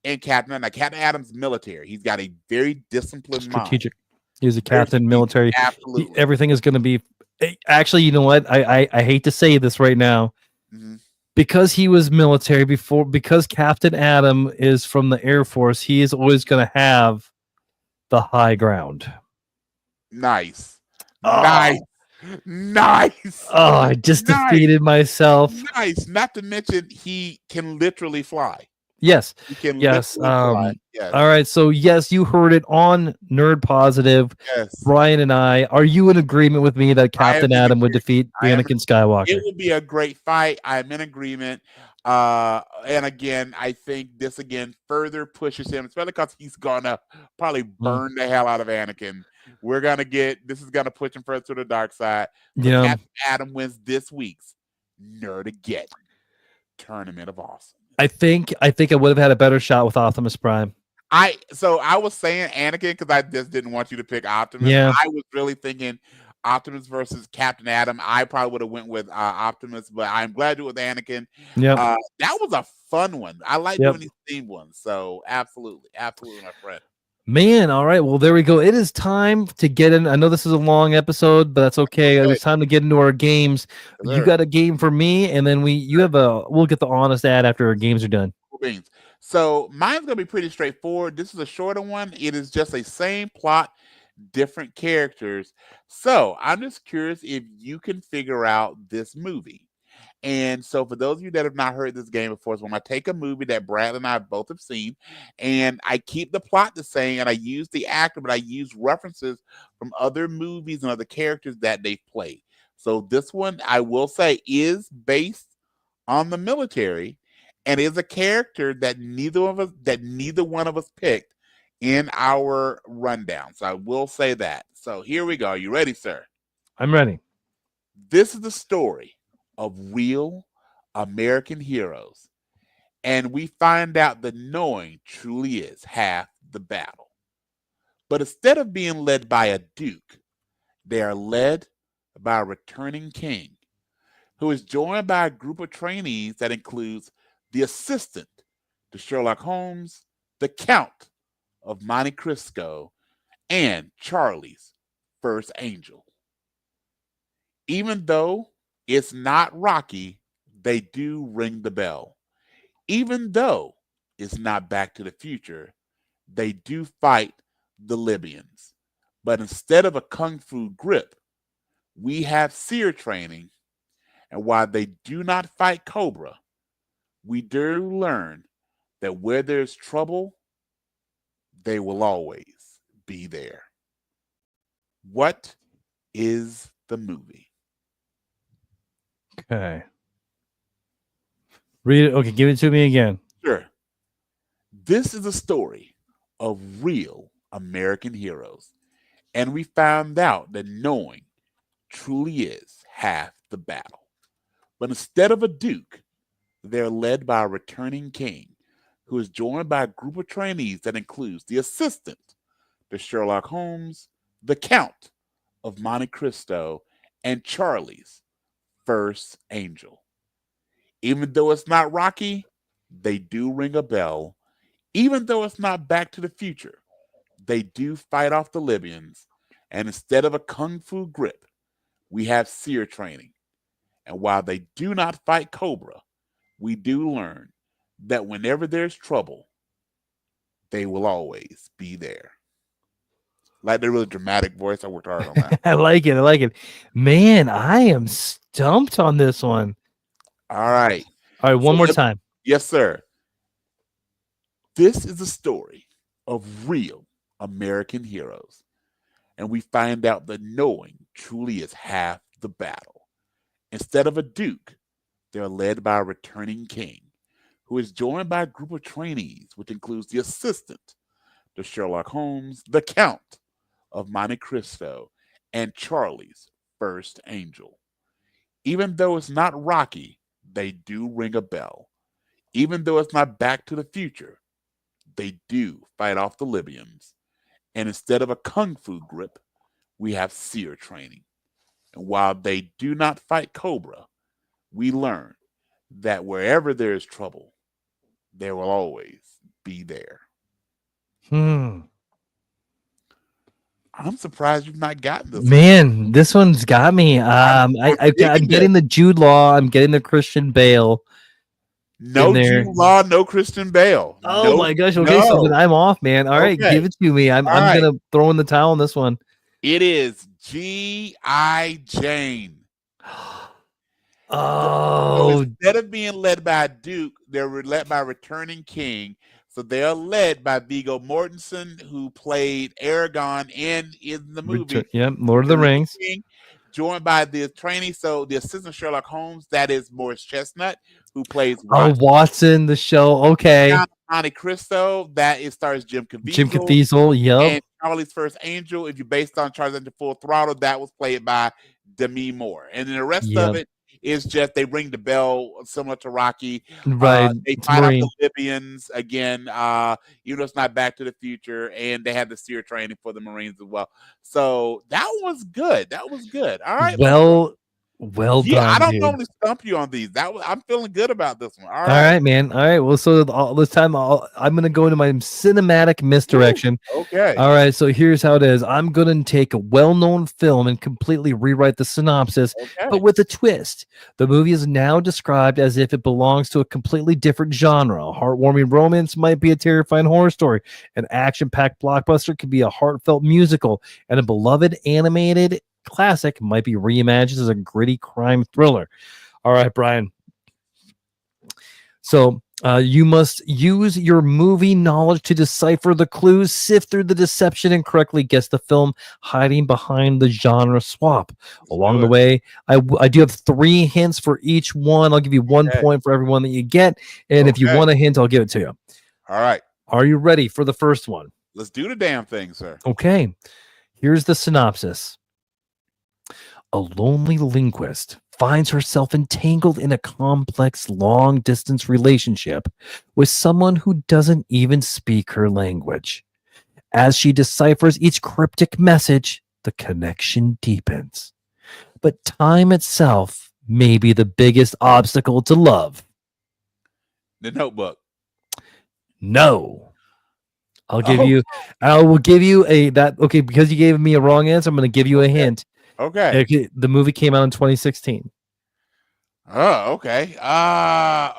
and Captain Adam. Now, Captain Adam's military. He's got a very disciplined, strategic. He's a captain, military. Absolutely, everything is going to be. Actually, you know what? I hate to say this right now. Because he was military before, because Captain Adam is from the Air Force, he is always going to have the high ground. Nice. Nice. Oh, I just defeated myself. Nice. Not to mention, he can literally fly. Yes. He can yes. fly. Yes. All right. So, yes, you heard it on Nerd Positive. Yes. Brian and I. Are you in agreement with me that Captain Adam would defeat Anakin Skywalker? It would be a great fight. I'm in agreement. And again, I think this again further pushes him, especially because he's gonna probably burn the hell out of Anakin. This is gonna push him further to the dark side. So Captain Adam wins this week's Nerdageddon Tournament of Awesome. I think I would have had a better shot with Optimus Prime. I was saying Anakin because I just didn't want you to pick Optimus. Yeah. I was really thinking Optimus versus Captain Adam. I probably would have went with Optimus, but I'm glad you went with Anakin. Yeah, that was a fun one. I like doing these themed ones. So absolutely, my friend. Man, all right. Well, there we go. It is time to get in. I know this is a long episode, but that's okay. It's time to get into our games. You got a game for me, and then we'll get the honest ad after our games are done. Cool beans. So mine's gonna be pretty straightforward. This is a shorter one. It is just a same plot, different characters. So I'm just curious if you can figure out this movie. And so for those of you that have not heard this game before, so when I take a movie that Bradley and I both have seen, and I keep the plot the same, and I use the actor, but I use references from other movies and other characters that they've played. So this one, I will say, is based on the military, and is a character that neither one of us picked in our rundown. So I will say that. So here we go. Are you ready, sir? I'm ready. This is the story of real American heroes, and we find out that knowing truly is half the battle. But instead of being led by a duke, they are led by a returning king who is joined by a group of trainees that includes the assistant to Sherlock Holmes, the Count of Monte Cristo, and Charlie's first angel. Even though it's not Rocky, they do ring the bell. Even though it's not Back to the Future, they do fight the Libyans. But instead of a kung fu grip, we have seer training. And while they do not fight Cobra, we do learn that where there's trouble, they will always be there. What is the movie? Okay. Read it. Okay, give it to me again. Sure. This is a story of real American heroes. And we found out that knowing truly is half the battle. But instead of a duke, they're led by a returning king who is joined by a group of trainees that includes the assistant to Sherlock Holmes, the Count of Monte Cristo, and Charlie's first angel. Even though it's not Rocky, they do ring a bell. Even though it's not Back to the Future, they do fight off the Libyans. And instead of a kung fu grip, we have seer training. And while they do not fight Cobra, we do learn that whenever there's trouble, they will always be there. Like the really dramatic voice. I worked hard on that. I like it. Man, I am stumped on this one. All right. One more time. Yes, sir. This is a story of real American heroes. And we find out that knowing truly is half the battle. Instead of a duke, They're led by a returning king who is joined by a group of trainees, which includes the assistant to Sherlock Holmes, the Count of Monte Cristo, and Charlie's first angel. Even though it's not Rocky, they do ring a bell. Even though it's not Back to the Future, they do fight off the Libyans. And instead of a kung fu grip, we have seer training. And while they do not fight Cobra, we learn that wherever there is trouble, there will always be there. I'm surprised you've not gotten this. Man, this one's got me. I'm getting the Jude Law. I'm getting the Christian Bale. No Jude Law, no Christian Bale. Oh my gosh! Okay, so then I'm off, man. All right, give it to me. I'm gonna throw in the towel on this one. It is G.I. Jane. Oh, so instead of being led by a Duke, they're led by a returning king. So they're led by Viggo Mortensen, who played Aragorn in the movie. Lord of the Rings. King, joined by the trainee, so the assistant Sherlock Holmes, that is Morris Chestnut, who plays Watson, the show. Okay. Monte Cristo, that stars Jim Caviezel. Jim Caviezel, yep. And Charlie's First Angel, if you're based on Charlie's Angel Full Throttle, that was played by Demi Moore. And then the rest of it is just they ring the bell similar to Rocky. Right. They fight off the Libyans again, even though it's not Back to the Future, and they have the seer training for the Marines as well. So that was good. That was good. All right. Well done. I don't normally stump you on these. I'm feeling good about this one. All right, man. All right. Well, so this time I'm going to go into my cinematic misdirection. Ooh, okay. All right. So here's how it is. I'm going to take a well-known film and completely rewrite the synopsis, but with a twist. The movie is now described as if it belongs to a completely different genre. A heartwarming romance might be a terrifying horror story. An action-packed blockbuster could be a heartfelt musical, and a beloved animated classic might be reimagined as a gritty crime thriller. All right, Brian. So you must use your movie knowledge to decipher the clues, sift through the deception, and correctly guess the film hiding behind the genre swap. Along the way, I do have 3 hints for each one. I'll give you 1 point for every one that you get. And if you want a hint, I'll give it to you. All right. Are you ready for the first one? Let's do the damn thing, sir. Okay. Here's the synopsis. A lonely linguist finds herself entangled in a complex long-distance relationship with someone who doesn't even speak her language. As she deciphers each cryptic message, the connection deepens. But time itself may be the biggest obstacle to love. The Notebook. No. I will give you because you gave me a wrong answer, I'm going to give you a hint. Okay. The movie came out in 2016. Oh, okay.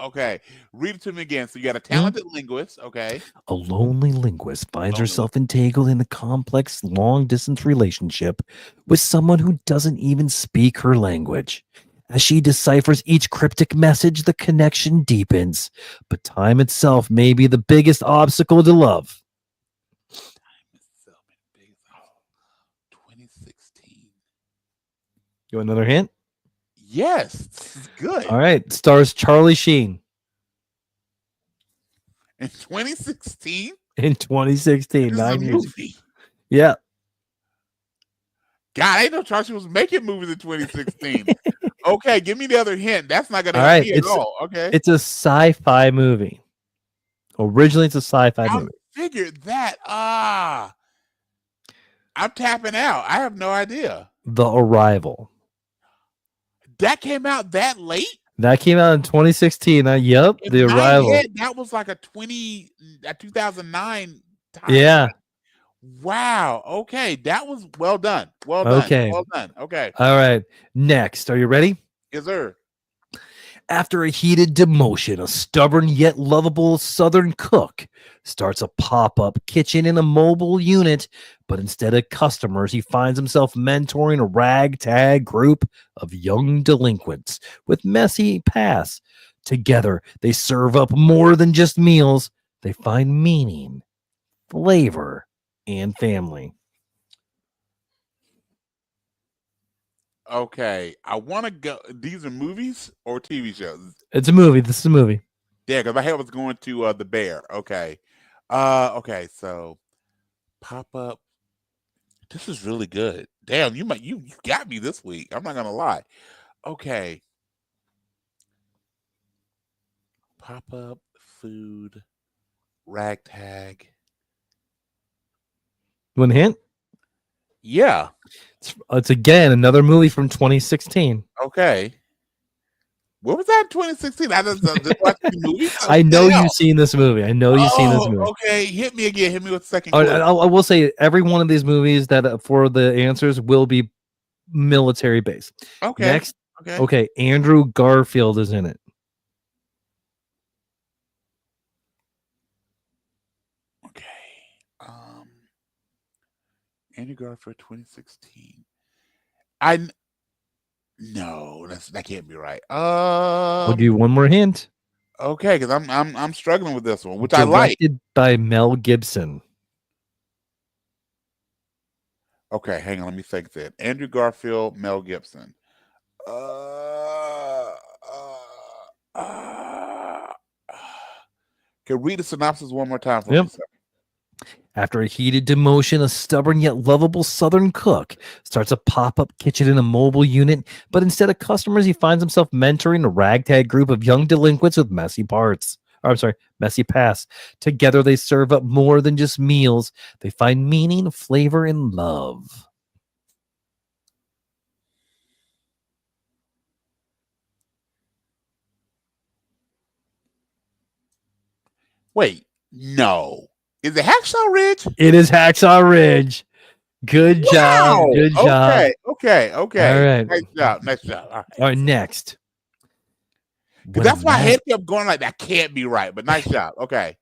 Okay. Read it to me again. So you got a talented linguist. Okay. A lonely linguist finds herself entangled in a complex long-distance relationship with someone who doesn't even speak her language. As she deciphers each cryptic message, the connection deepens. But time itself may be the biggest obstacle to love. 2016. You want another hint? Yes, this is good. All right. Stars Charlie Sheen. In 2016? In 2016. 9 years. Movie. Yeah. God, I didn't know Charlie was making movies in 2016. Okay, give me the other hint. That's not going to help me at all. Okay. It's a sci-fi movie. Originally, it's a sci-fi movie. I figured that. I'm tapping out. I have no idea. The Arrival. That came out that late? That came out in 2016. Yep, In The Arrival. Head, that was like a 2009 time. Yeah. Wow. Okay. That was well done. Well done. Okay. Well done. Okay. All right. Next. Are you ready? Yes, sir. After a heated demotion, a stubborn yet lovable Southern cook starts a pop-up kitchen in a mobile unit, but instead of customers, he finds himself mentoring a ragtag group of young delinquents with messy pasts. Together, they serve up more than just meals. They find meaning, flavor, and family. Okay, I want to go. These are movies or TV shows? It's a movie. This is a movie. Yeah, because I was going to The Bear. Okay. Okay, so pop up. This is really good. Damn, you got me this week. I'm not gonna lie. Okay. Pop up food ragtag. One hint? Yeah. It's again another movie from 2016. Okay. What was that in 2016? I just watched the movie. I know you've seen this movie. I know you've seen this movie. Okay, hit me again. Hit me with the second I clue. will say every one of these movies that for the answers will be military based. Okay. Next. Okay. Andrew Garfield is in it. Okay. Andrew Garfield 2016. No, that can't be right. I'll give you one more hint. Okay, because I'm struggling with this one, which I like. Directed by Mel Gibson. Okay, hang on, let me think then. Andrew Garfield, Mel Gibson. Can read the synopsis one more time for me, sir? After a heated demotion, a stubborn yet lovable Southern cook starts a pop-up kitchen in a mobile unit, but instead of customers, he finds himself mentoring a ragtag group of young delinquents with messy past. Together, they serve up more than just meals. They find meaning, flavor, and love. Wait, no. Is it Hacksaw Ridge? It is Hacksaw Ridge. Good job. Good job. Okay. All right. Nice job. All right, next. Because that's why I head kept going like that can't be right, but nice job. Okay.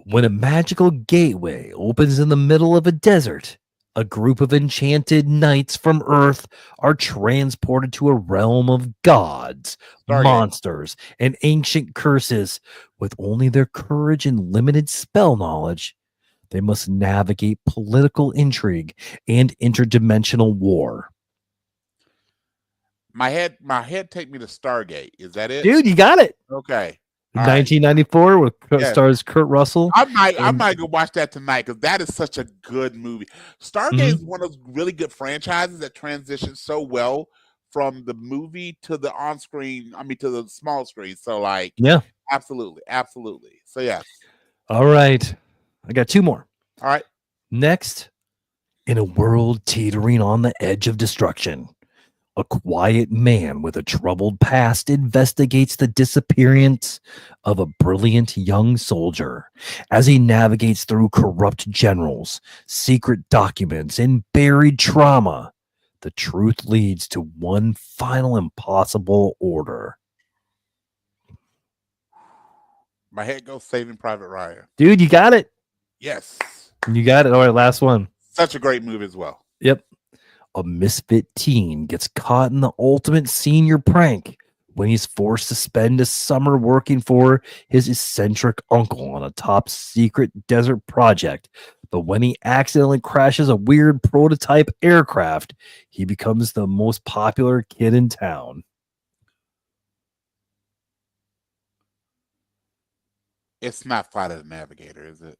When a magical gateway opens in the middle of a desert, a group of enchanted knights from Earth are transported to a realm of gods, monsters, and ancient curses. With only their courage and limited spell knowledge, they must navigate political intrigue and interdimensional war. My head take me to Stargate. Is that it? Dude, you got it. Okay. 1994 with stars Kurt Russell. I might go watch that tonight because that is such a good movie. Stargate is one of those really good franchises that transitions so well from the movie to the on-screen, to the small screen. So absolutely. So yes. All right. I got two more. All right. Next, in a world teetering on the edge of destruction, a quiet man with a troubled past investigates the disappearance of a brilliant young soldier. As he navigates through corrupt generals, secret documents, and buried trauma, the truth leads to one final impossible order. My head goes Saving Private Ryan. Dude, you got it. Yes. You got it. All right, last one. Such a great movie as well. Yep. A misfit teen gets caught in the ultimate senior prank when he's forced to spend a summer working for his eccentric uncle on a top secret desert project. But when he accidentally crashes a weird prototype aircraft, he becomes the most popular kid in town. It's not Flight of the Navigator, is it?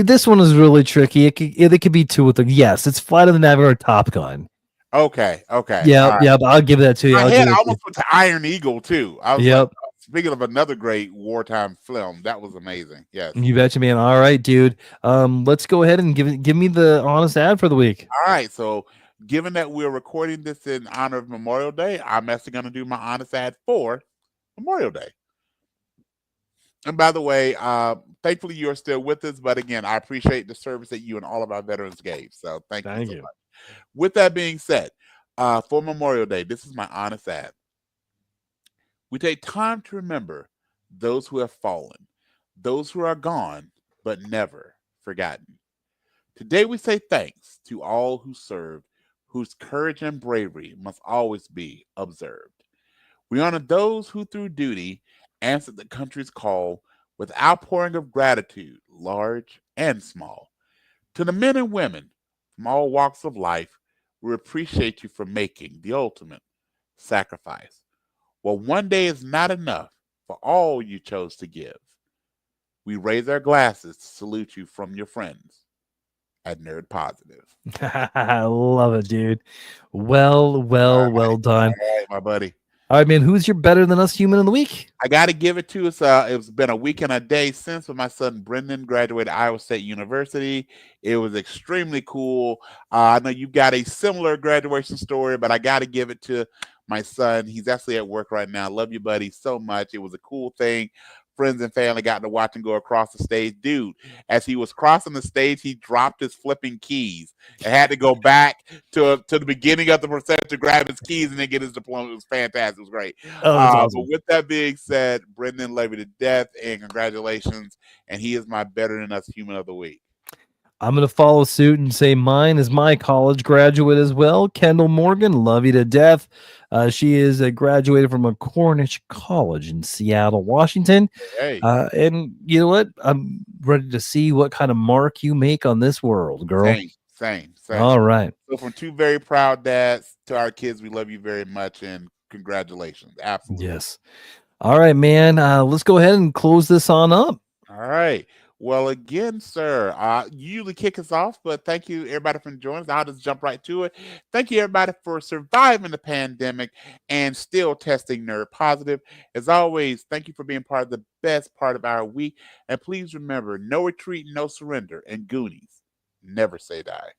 This one is really tricky. It could be two of them. Yes, it's Flight of the Navigator or Top Gun. Okay. Yeah, I'll give that to you. I almost went to Iron Eagle too. I was like, speaking of another great wartime film, that was amazing. Yes, you betcha, man. All right, dude. Let's go ahead and give me the honest ad for the week. All right. So, given that we're recording this in honor of Memorial Day, I'm actually going to do my honest ad for Memorial Day. And by the way, thankfully you're still with us. But again, I appreciate the service that you and all of our veterans gave. So thank you so much. With that being said, for Memorial Day, this is my honest ad. We take time to remember those who have fallen, those who are gone, but never forgotten. Today we say thanks to all who served, whose courage and bravery must always be observed. We honor those who through duty answered the country's call with outpouring of gratitude, large and small. To the men and women from all walks of life, We appreciate you for making the ultimate sacrifice. Well, one day is not enough for all you chose to give. We raise our glasses to salute you from your friends at Nerd Positive. I love it, dude. Well done. All right, my buddy. All right, man. Who's your better than us human of the week? I got to give it to us. It's been a week and a day since my son Brendan graduated Iowa State University. It was extremely cool. I know you've got a similar graduation story, but I got to give it to my son. He's actually at work right now. Love you, buddy, so much. It was a cool thing. Friends and family got to watch him go across the stage. Dude, as he was crossing the stage, he dropped his flipping keys and had to go back to the beginning of the procession to grab his keys and then get his diploma. It was fantastic. It was great. Oh, that's awesome. But with that being said, Brendan love you to death, and congratulations. And he is my better than us human of the week. I'm going to follow suit and say mine is my college graduate as well. Kendall Morgan, love you to death. She is graduated from a Cornish College in Seattle, Washington. Hey. And you know what? I'm ready to see what kind of mark you make on this world, girl. Same. All right. So from two very proud dads to our kids, we love you very much, and congratulations. Absolutely. Yes. All right, man. Let's go ahead and close this on up. All right. Well, again, sir, you usually kick us off, but thank you, everybody, for joining us. I'll just jump right to it. Thank you, everybody, for surviving the pandemic and still testing Nerd Positive. As always, thank you for being part of the best part of our week. And please remember, no retreat, no surrender, and Goonies, never say die.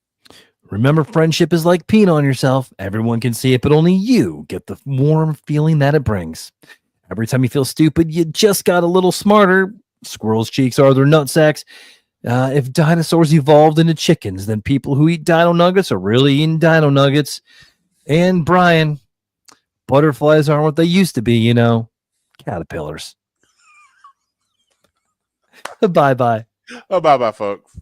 Remember, friendship is like peeing on yourself. Everyone can see it, but only you get the warm feeling that it brings. Every time you feel stupid, you just got a little smarter. Squirrels' cheeks are their nutsacks. If dinosaurs evolved into chickens, then people who eat dino nuggets are really eating dino nuggets. And Brian, butterflies aren't what they used to be, you know. Caterpillars. Bye-bye. Bye-bye, folks.